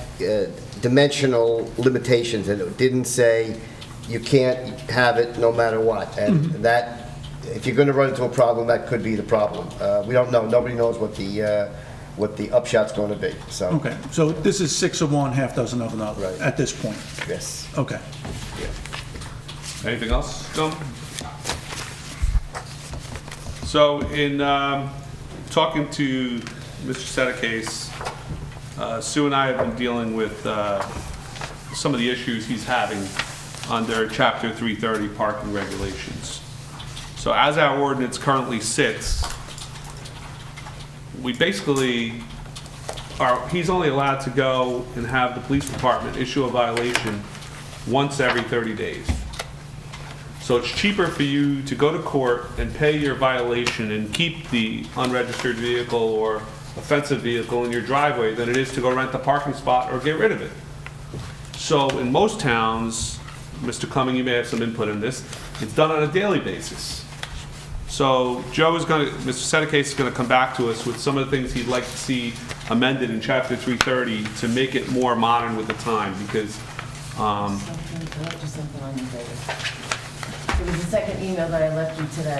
dimensional limitations, and it didn't say you can't have it no matter what. And that, if you're going to run into a problem, that could be the problem. We don't know. Nobody knows what the upshot's going to be. So Okay, so this is 6 of one, half dozen of another Right. at this point? yes. Okay. Anything else, John? So in talking to Mr. Sedekase, Sue and I have been dealing with some of the issues he's having under Chapter 330 parking regulations. So as our ordinance currently sits, we basically he's only allowed to go and have the police department issue a violation once every 30 days. So it's cheaper for you to go to court and pay your violation and keep the unregistered vehicle or offensive vehicle in your driveway than it is to go rent a parking spot or get rid of it. So in most towns, Mr. Cumming, you may have some input in this, it's done on a daily basis. So Joe is going to, Mr. Sedekase is going to come back to us with some of the things he'd like to see amended in Chapter 330 to make it more modern with the time, because There was a second email that I left you today.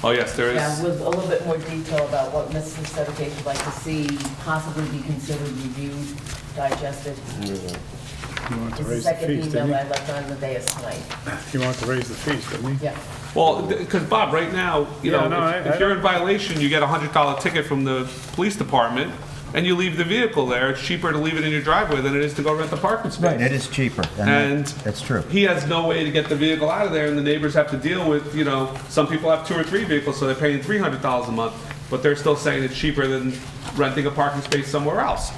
oh yes, there Yeah, is. with a little bit more detail about what Mr. Sedekase would like to see possibly be considered reviewed, digested. He wanted to It's the raise the second fees, email didn't that I left on the dais tonight. he? He wanted to raise the fees, didn't he? Yeah. Well, because Bob, right now, you Yeah, know, no, if you're in violation, you get a $100 ticket from the police department, and you leave the vehicle there. It's cheaper to leave it in your driveway than it is to go rent a parking space. Right, it is cheaper, And that's true. he has no way to get the vehicle out of there, and the neighbors have to deal with, you know, some people have 2 or 3 vehicles, so they're paying $300 a month, but they're still saying it's cheaper than renting a parking space somewhere else.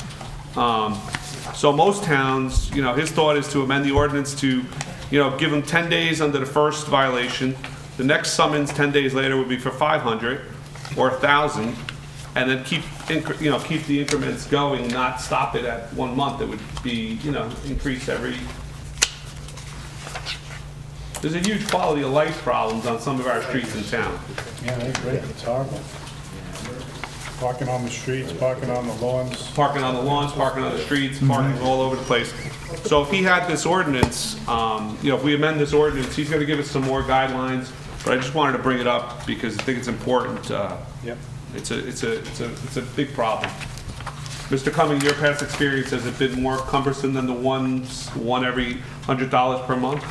So most towns, you know, his thought is to amend the ordinance to, you know, give them 10 days under the first violation. The next summons 10 days later would be for 500 or 1,000, and then keep the increments going, not stop it at 1 month. It would be, you know, increase every. There's a huge quality of life problems on some of our streets in town. Yeah, they agree. It's horrible. Parking on the streets, parking on the lawns. Parking on the lawns, parking on the streets, parking all over the place. So if he had this ordinance, you know, if we amend this ordinance, he's gonna give us some more guidelines, but I just wanted to bring it up because I think it's important. Yep. It's a big problem. Mr. Cumming, your past experience, has it been more cumbersome than the one every $100 per month?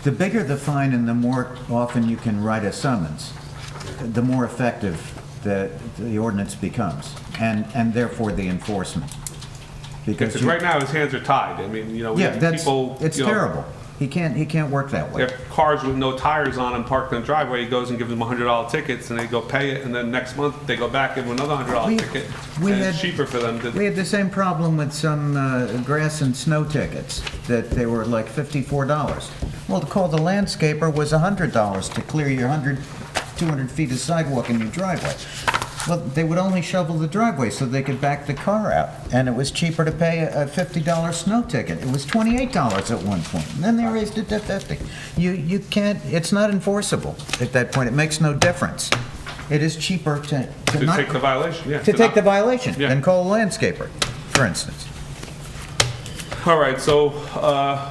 The bigger the fine and the more often you can write a summons, the more effective the ordinance becomes, and therefore the enforcement. Because right now his hands are tied. I mean, you know, we Yeah, have people. it's you know, terrible. He can't work that They way. have cars with no tires on them parked in the driveway. He goes and gives them $100 tickets, and they go pay it, and then next month they go back, give them another $100 ticket, and it's cheaper for them to. We had the same problem with some grass and snow tickets, that they were like $54. Well, to call the landscaper was $100 to clear your 200 feet of sidewalk in your driveway. Well, they would only shovel the driveway so they could back the car out, and it was cheaper to pay a $50 snow ticket. It was $28 at one point, and then they raised it to $50. You can't, it's not enforceable at that point. It makes no difference. It is cheaper to not... take the violation, yeah. To take not- the violation Yeah. than call a landscaper, for instance. All right, so,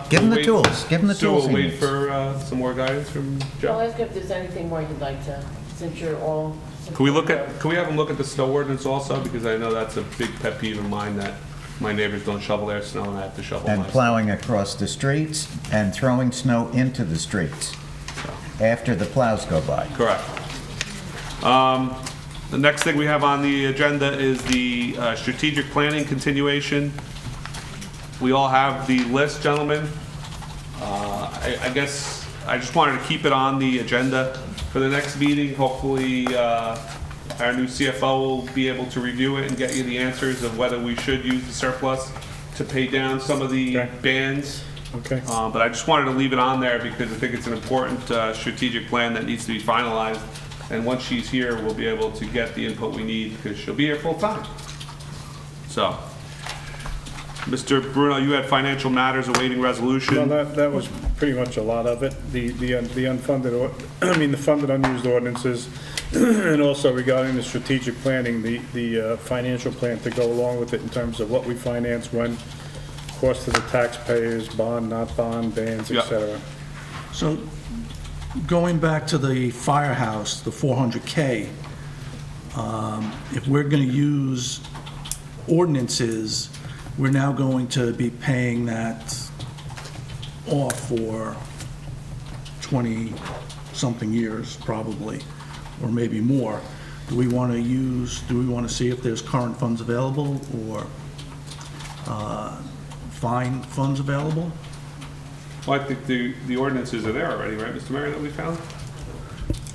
Give him we'll the wait- tools. Give him the Sue, tools we'll he wait needs. for some more guidance from I'll Joe. ask if there's anything more you'd like to, since you're all. Can we have them look at the snow ordinance also? Because I know that's a big pet peeve of mine, that my neighbors don't shovel their snow and I have to shovel And mine. plowing across the streets and throwing snow into the streets after the plows go by. Correct. The next thing we have on the agenda is the strategic planning continuation. We all have the list, gentlemen. I guess I just wanted to keep it on the agenda for the next meeting. Hopefully, our new CFO will be able to review it and get you the answers of whether we should use the surplus to pay down some of the Okay. bans. Okay. But I just wanted to leave it on there because I think it's an important strategic plan that needs to be finalized. And once she's here, we'll be able to get the input we need because she'll be here full time. So, Mr. Bruno, you had financial matters awaiting resolution. Well, that was pretty much a lot of it. The unfunded, the funded unused ordinances, and also regarding the strategic planning, the financial plan to go along with it in terms of what we finance, when, cost to the taxpayers, bond, not bond, bans, Yeah. et cetera. So going back to the firehouse, the 400K, if we're going to use ordinances, we're now going to be paying that off for 20-something years, probably, or maybe more. Do we want to see if there's current funds available or fine funds available? Well, I think the ordinances are there already, right, Mr. Mayor, that we found?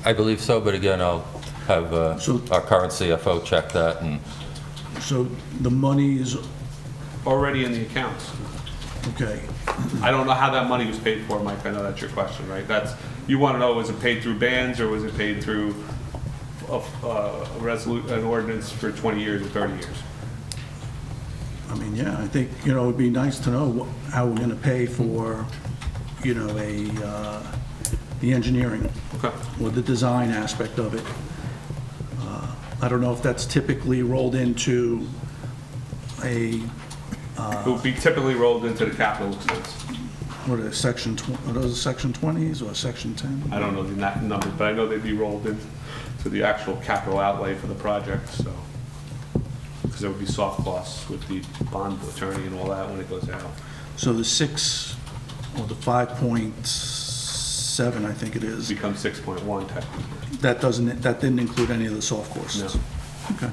I believe so, but again, I'll have So- our current CFO check that, and So the money is, Already in the accounts. okay, I don't know how that money was paid for, Mike. I know that's your question, right? You want to know, was it paid through bans or was it paid through an ordinance for 20 years or 30 years? I mean, yeah, I think, it would be nice to know how we're going to pay for, the engineering Okay. or the design aspect of it. I don't know if that's typically rolled into a, It would be typically rolled into the capital expense. what are section, are those section 20s or section 10? I don't know the exact numbers, but I know they'd be rolled in to the actual capital outlay for the project, so. Because there would be soft costs with the bond attorney and all that when it goes out. So the 5.7, I think it It is, becomes 6.1 technically. that didn't include any of the soft costs? No. Okay.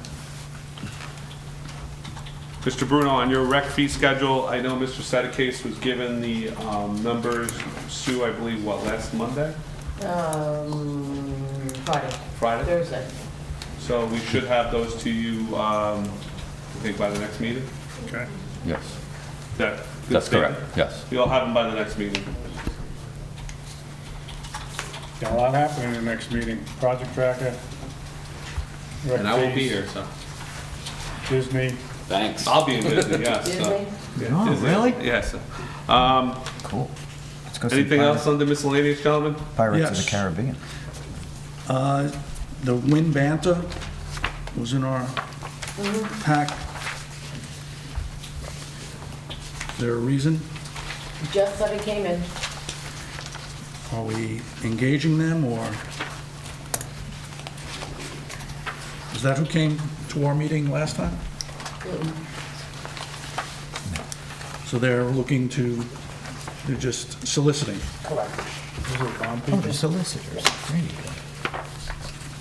Mr. Bruno, on your rec fee schedule, I know Mr. Sedekase was given the numbers, Sue, I believe, last Monday? Friday, Friday? Thursday. So we should have those to you, I think, by the next meeting? Okay. yes, That- good that's statement? correct, yes. You'll have them by the next meeting. Got a lot happening in the next meeting. Project tracker. rec And I will be fees, here, so. Disney. Thanks. I'll be in Disney, yes. Disney? Yeah, Oh, Disney. really? Yes. Cool. Let's go see Anything else under miscellaneous, gentlemen? Pirates of Yes. the Caribbean. The wind banter was in our pack. Is there a reason? Just that it came in. Are we engaging them, or? Is that who came to our meeting last time? So they're just soliciting, Correct. Oh, the solicitors. There you go.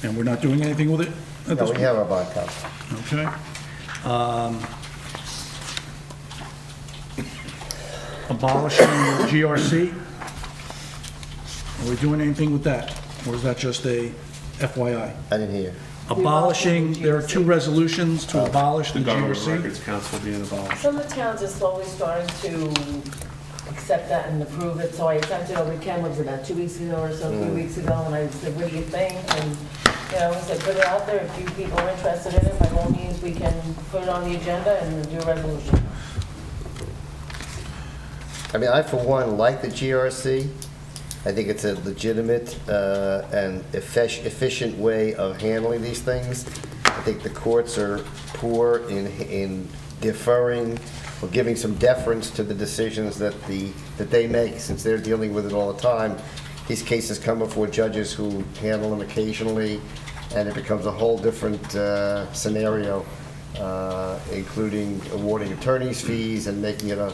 and we're not doing anything with it at this No, we point? have our bond counsel. Okay. Abolishing the GRC? Are we doing anything with that? Or is that just a FYI? I didn't hear. Abolishing, there are two resolutions to abolish the The Government GRC. Records Council being involved. Some of the towns are slowly starting to accept that and approve it, so I sent it over to Ken, was it about 2 weeks ago or so, 3 weeks ago, and I said, what do you think? And You know, we said, put it out there, if you people are interested in it, by all means, we can put it on the agenda and do a resolution. I mean, I for one like the GRC. I think it's a legitimate and efficient way of handling these things. I think the courts are poor in deferring or giving some deference to the decisions that they make, since they're dealing with it all the time. These cases come before judges who handle them occasionally, and it becomes a whole different scenario, including awarding attorney's fees and making it a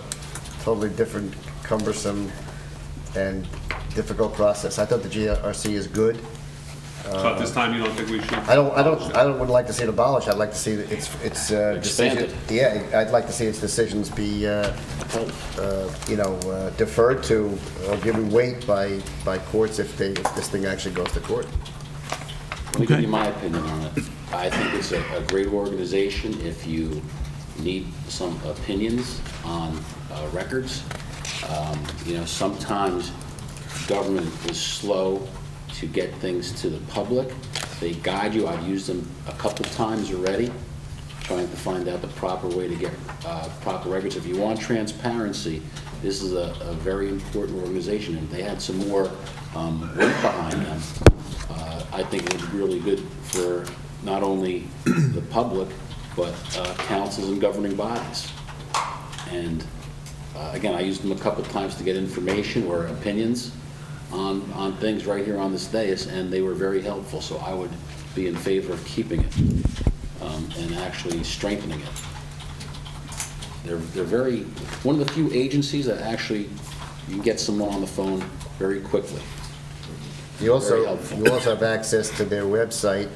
totally different, cumbersome, and difficult process. I thought the GRC is good. So at this time, you don't think we should? Would like to see it abolished. I'd like to see its decision. Expanded. Yeah, I'd like to see its decisions be, deferred to or given weight by courts if this thing actually goes to court. Let me give you my opinion on it. I think it's a great organization. If you need some opinions on records, sometimes government is slow to get things to the public. They guide you. I've used them a couple times already, trying to find out the proper way to get proper records. If you want transparency, this is a very important organization. If they had some more weight behind them, I think it would be really good for not only the public, but councils and governing bodies. And again, I used them a couple times to get information or opinions on things right here on this dais, and they were very helpful. So I would be in favor of keeping it and actually strengthening it. They're very, one of the few agencies that actually you can get someone on the phone very quickly. You Very also helpful. have access to their website,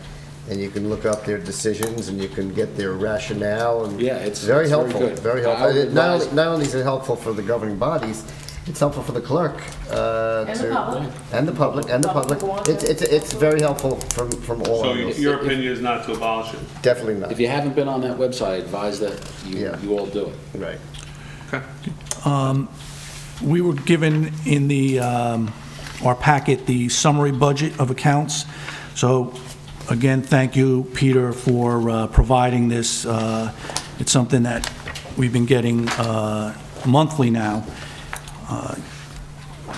and you can look up their decisions, and you can get their rationale. And Yeah, it's very very helpful. good. Very I helpful. would advise- Not only is it helpful for the governing bodies, it's helpful for the clerk. And the public. And the public. Public who wants it. It's very helpful from all So angles. your opinion is not to abolish it? Definitely not. If you haven't been on that website, I advise that you all do it. Right. Okay. We were given in our packet the summary budget of accounts. So again, thank you, Peter, for providing this. It's something that we've been getting monthly now.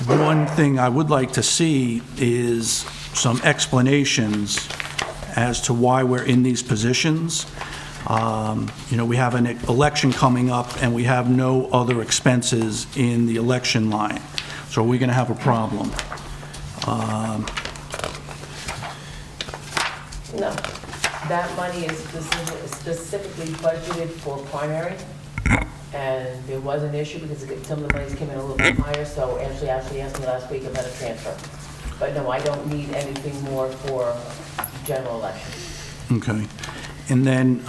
One thing I would like to see is some explanations as to why we're in these positions. We have an election coming up, and we have no other expenses in the election line. So are we going to have a problem? No, that money is specifically budgeted for primary, and there was an issue because some of the monies came in a little bit higher, so Ashley asked me last week about a transfer. But no, I don't need anything more for general election. Okay. And then,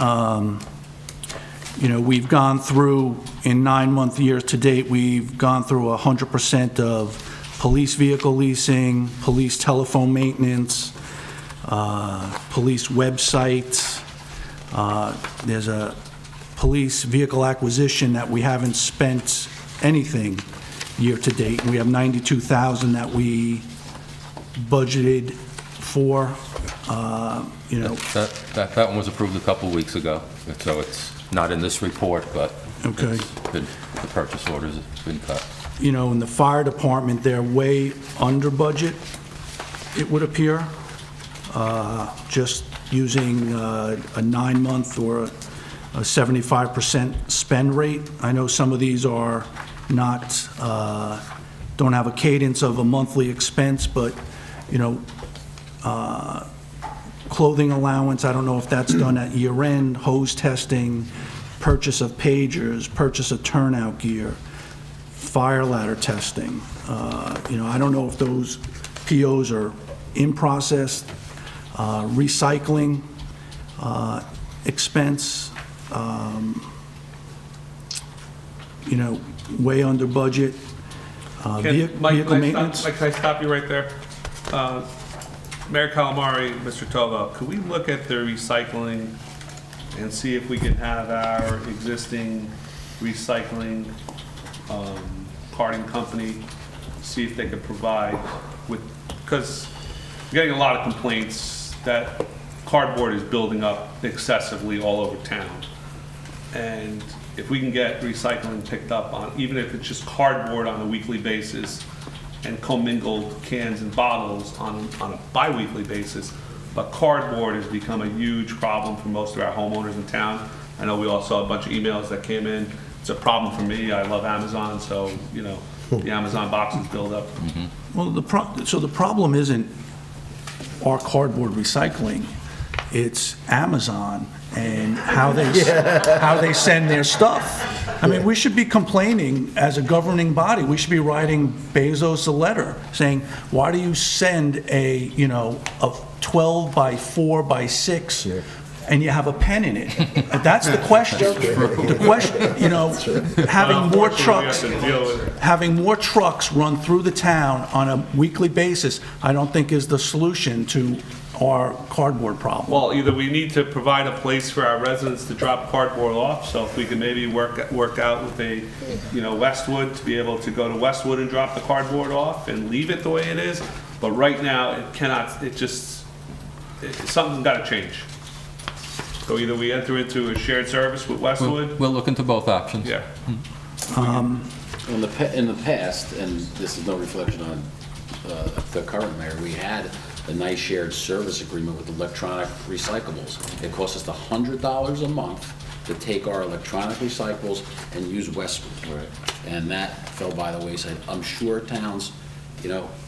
we've gone through, in 9-month years to date, we've gone through 100% of police vehicle leasing, police telephone maintenance, police websites. There's a police vehicle acquisition that we haven't spent anything year to date. We have $92,000 that we budgeted for, That one was approved a couple weeks ago, so it's not in this report, but Okay. the purchase orders have been cut. In the fire department, they're way under budget, it would appear, just using a 9-month or a 75% spend rate. I know some of these are not, don't have a cadence of a monthly expense, but, clothing allowance, I don't know if that's done at year end, hose testing, purchase of pagers, purchase of turnout gear, fire ladder testing. I don't know if those POs are in process, recycling expense, way under budget. Vehicle maintenance. Mike, can I stop you right there? Mayor Calamari, Mr. Tovo, could we look at the recycling and see if we can have our existing recycling carting company, see if they could provide with, because I'm getting a lot of complaints that cardboard is building up excessively all over town. And if we can get recycling picked up on, even if it's just cardboard on a weekly basis, and commingled cans and bottles on a bi-weekly basis, but cardboard has become a huge problem for most of our homeowners in town. I know we all saw a bunch of emails that came in. It's a problem for me. I love Amazon, so, you know, the Amazon boxes build up. Well, so the problem isn't our cardboard recycling, it's Amazon and how they send their stuff. I mean, we should be complaining as a governing body. We should be writing Bezos a letter saying, why do you send a 12 by 4 by 6 and you have a pen in it? That's the question. The question, having more trucks run through the town on a weekly basis, I don't think is the solution to our cardboard problem. Well, either we need to provide a place for our residents to drop cardboard off, so if we can maybe work out with a, Westwood, to be able to go to Westwood and drop the cardboard off and leave it the way it is, but right now, it cannot, something's gotta change. So either we enter into a shared service with Westwood. We'll look into both options. Yeah. In the past, and this is no reflection on the current mayor, we had a nice shared service agreement with electronic recyclables. It cost us $100 a month to take our electronic recyclables and use Westwood. Right. And that fell by the wayside. I'm sure towns,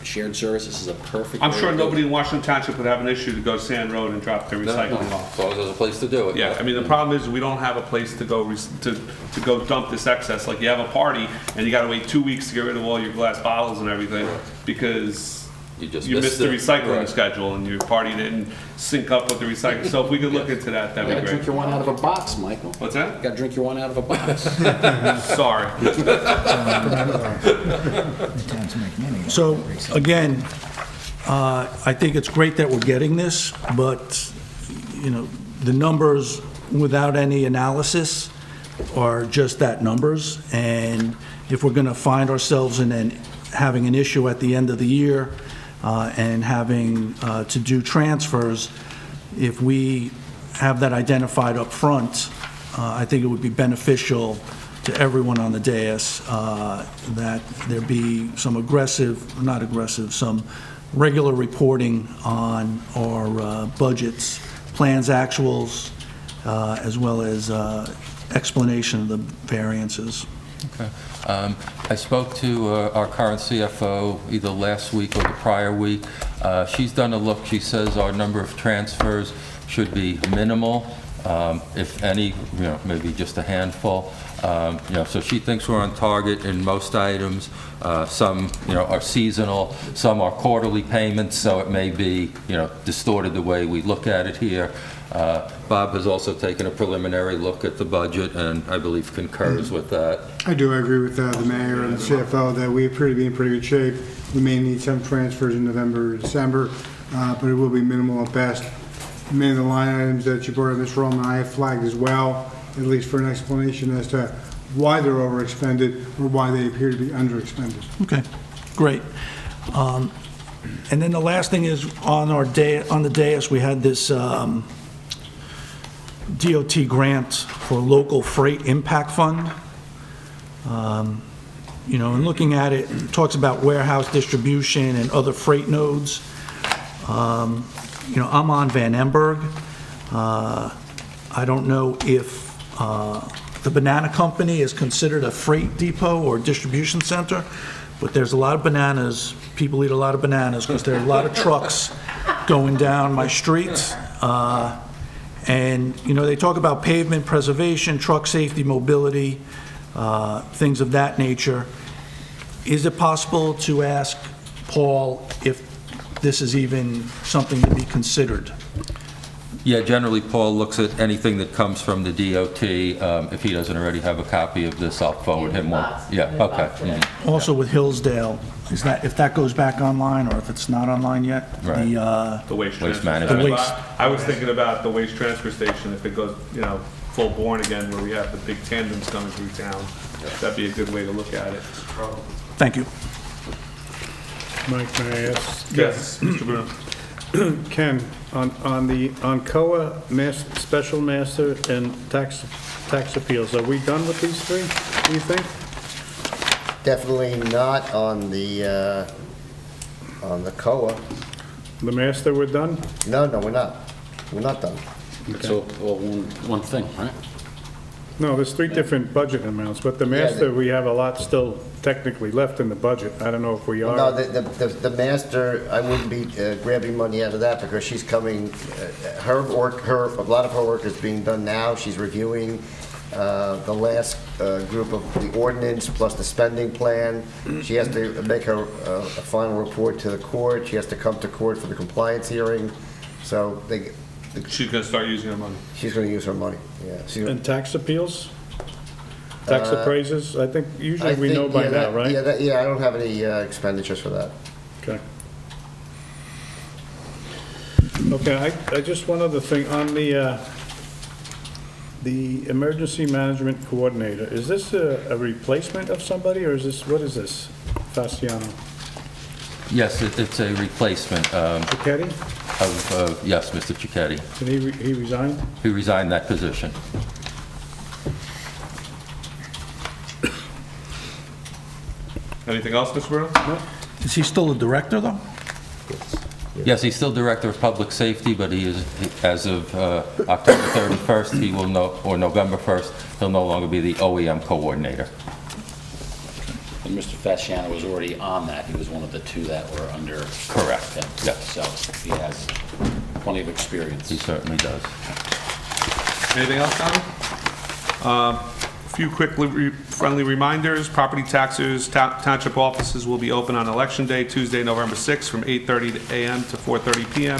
shared services is a perfect. I'm way sure to do nobody it. in Washington Township would have an issue to go to Sand Road and drop their recycling As off. long as there's a place to do it. Yeah, I mean, the problem is we don't have a place to go, to go dump this excess. Like you have a party and you gotta wait 2 weeks to get rid of all your glass bottles and everything because you missed the recycling right. schedule and your party didn't sync up with the recycling. So if we could look into that, You that'd gotta be drink great. your one out of a box, Michael. What's that? You gotta drink your one out of a box. Sorry. The towns make money. So, again, I think it's great that we're getting this, but, the numbers without any analysis are just that, numbers. And if we're going to find ourselves in having an issue at the end of the year and having to do transfers, if we have that identified up front, I think it would be beneficial to everyone on the dais that there be some some regular reporting on our budgets, plans, actuals, as well as explanation of the variances. Okay. I spoke to our current CFO either last week or the prior week. She's done a look. She says our number of transfers should be minimal, if any, maybe just a handful. So she thinks we're on target in most items. Some, are seasonal, some are quarterly payments, so it may be, distorted the way we look at it here. Bob has also taken a preliminary look at the budget and I believe concurs with that. I do agree with the mayor and the CFO that we appear to be in pretty good shape. We may need some transfers in November or December, but it will be minimal at best. Many of the line items that you brought up, Ms. Roman, I have flagged as well, at least for an explanation as to why they're overexpended or why they appear to be underexpended. Okay, great. And then the last thing is on the dais, we had this DOT grant for local freight impact fund. And looking at it, it talks about warehouse distribution and other freight nodes. I'm on Van Emberg. I don't know if the banana company is considered a freight depot or distribution center, but there's a lot of bananas. People eat a lot of bananas because there are a lot of trucks going down my street. And, they talk about pavement preservation, truck safety, mobility, things of that nature. Is it possible to ask Paul if this is even something to be considered? Yeah, generally Paul looks at anything that comes from the DOT. If he doesn't already have a copy of this, I'll forward him one. Yeah, okay. Mhm. Also with Hillsdale, is that, if that goes back online or if it's not online yet? Right. The waste transfer management. The waste. I was thinking about the waste transfer station, if it goes, full born again, where we have the big tandems coming through town. That'd be a good way to look at it. Thank you. Mike, may I ask? Yes, Mr. Bruno. Ken, On COA, special master, and tax appeals, are we done with these three, do you think? Definitely not on the COA. The master, we're done? No, we're not. We're not done. So, well, one thing, right? No, there's three different budget amounts, but the master, we have a lot still technically left in the budget. I don't know if we are. No, the master, I wouldn't be grabbing money out of that because she's coming, a lot of her work is being done now. She's reviewing the last group of the ordinance plus the spending plan. She has to make a final report to the court. She has to come to court for the compliance hearing. So She's gonna start using her money. she's going to use her money, yeah. And tax appeals? Tax appraisers? I think usually we know by now, right? Yeah, I don't have any expenditures for that. Okay. Okay, I just, one other thing, on the emergency management coordinator, is this a replacement of somebody, or is this, what is this, Fasciano? Yes, it's a replacement Cicchetti? of, yes, Mr. Cicchetti. Did he resign? He resigned that position. Anything else, Mr. Bruno? No? Is he still a director, though? Yes, he's still Director of Public Safety, but he is, as of October 31st, he will or November 1st, he'll no longer be the OEM coordinator. And Mr. Fasciano was already on that. He was one of the two that were under. Correct. him. Yeah. So he has plenty of experience. He certainly does. Anything else, Tommy? A few quick friendly reminders. Property taxes, township offices will be open on Election Day, Tuesday, November 6th, from 8:30 a.m. to 4:30 p.m.,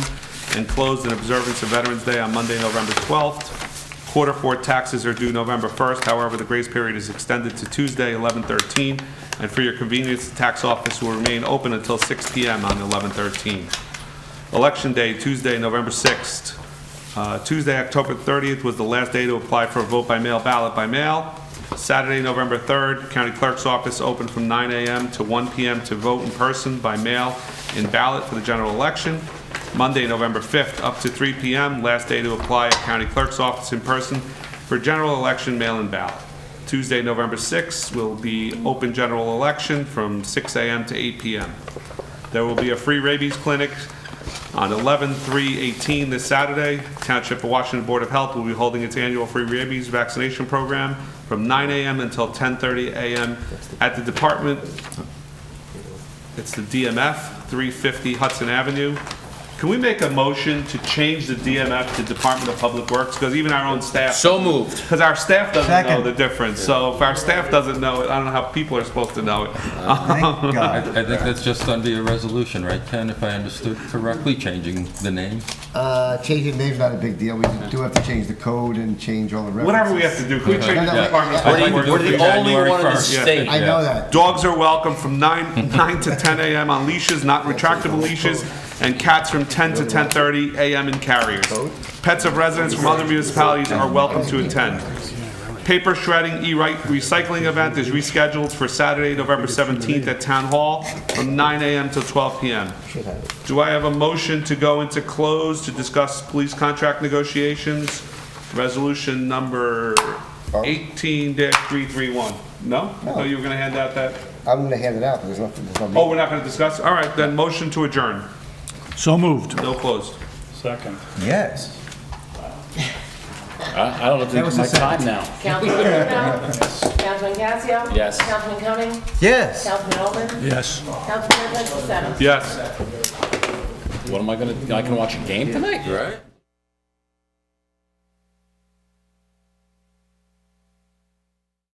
and closed in observance of Veterans Day on Monday, November 12th. Quarter 4 taxes are due November 1st. However, the grace period is extended to Tuesday, 11/13, and for your convenience, the tax office will remain open until 6 p.m. on 11/13. Election Day, Tuesday, November 6th. Tuesday, October 30th was the last day to apply for a vote by mail ballot by mail. Saturday, November 3rd, County Clerk's Office open from 9 a.m. to 1 p.m. to vote in person by mail in ballot for the general election. Monday, November 5th, up to 3 p.m., last day to apply at County Clerk's Office in person for general election mail-in ballot. Tuesday, November 6th, will be open general election from 6 a.m. to 8 p.m. There will be a free rabies clinic on 11/3/18 this Saturday. Township of Washington Board of Health will be holding its annual free rabies vaccination program from 9 a.m. until 10:30 a.m. at the department. It's the DMF, 350 Hudson Avenue. Can we make a motion to change the DMF to Department of Public Works? Because even our own staff... So moved. Because our staff doesn't know Second. the difference. So if our staff doesn't know it, I don't know how people are supposed to know it. Thank God. I think that's just under your resolution, right, Ken, if I understood correctly, changing the name? Changing the name's not a big deal. We do have to change the code and change all the references. Whatever we have to do. Can we change the Yeah. Department of We're Public the- Works? We're the to only January one in the 1st? Yeah. state. I know that. Dogs are welcome from 9 to 10 a.m. on leashes, not retractable leashes, and cats from 10 to 10:30 a.m. in carriers. Pets of residents from other municipalities are welcome to attend. Paper shredding recycling event is rescheduled for Saturday, November 17th at Town Hall from 9 a.m. till 12 p.m. Do I have a motion to go into close to discuss police contract negotiations? Resolution number 18-331. No? No, you were going to hand out that? I'm going to hand it out, but there's no Oh, meeting. we're not going to discuss? All right, then motion to adjourn. So moved. No closed. Second. Yes. I don't know if it's my time now. Councilman Bruno? Councilman Casio? Yes. Councilman Cumming? Yes. Councilman Owen? Yes. Councilman Sexton? Yes. What am I gonna, I can watch a game tonight? Right?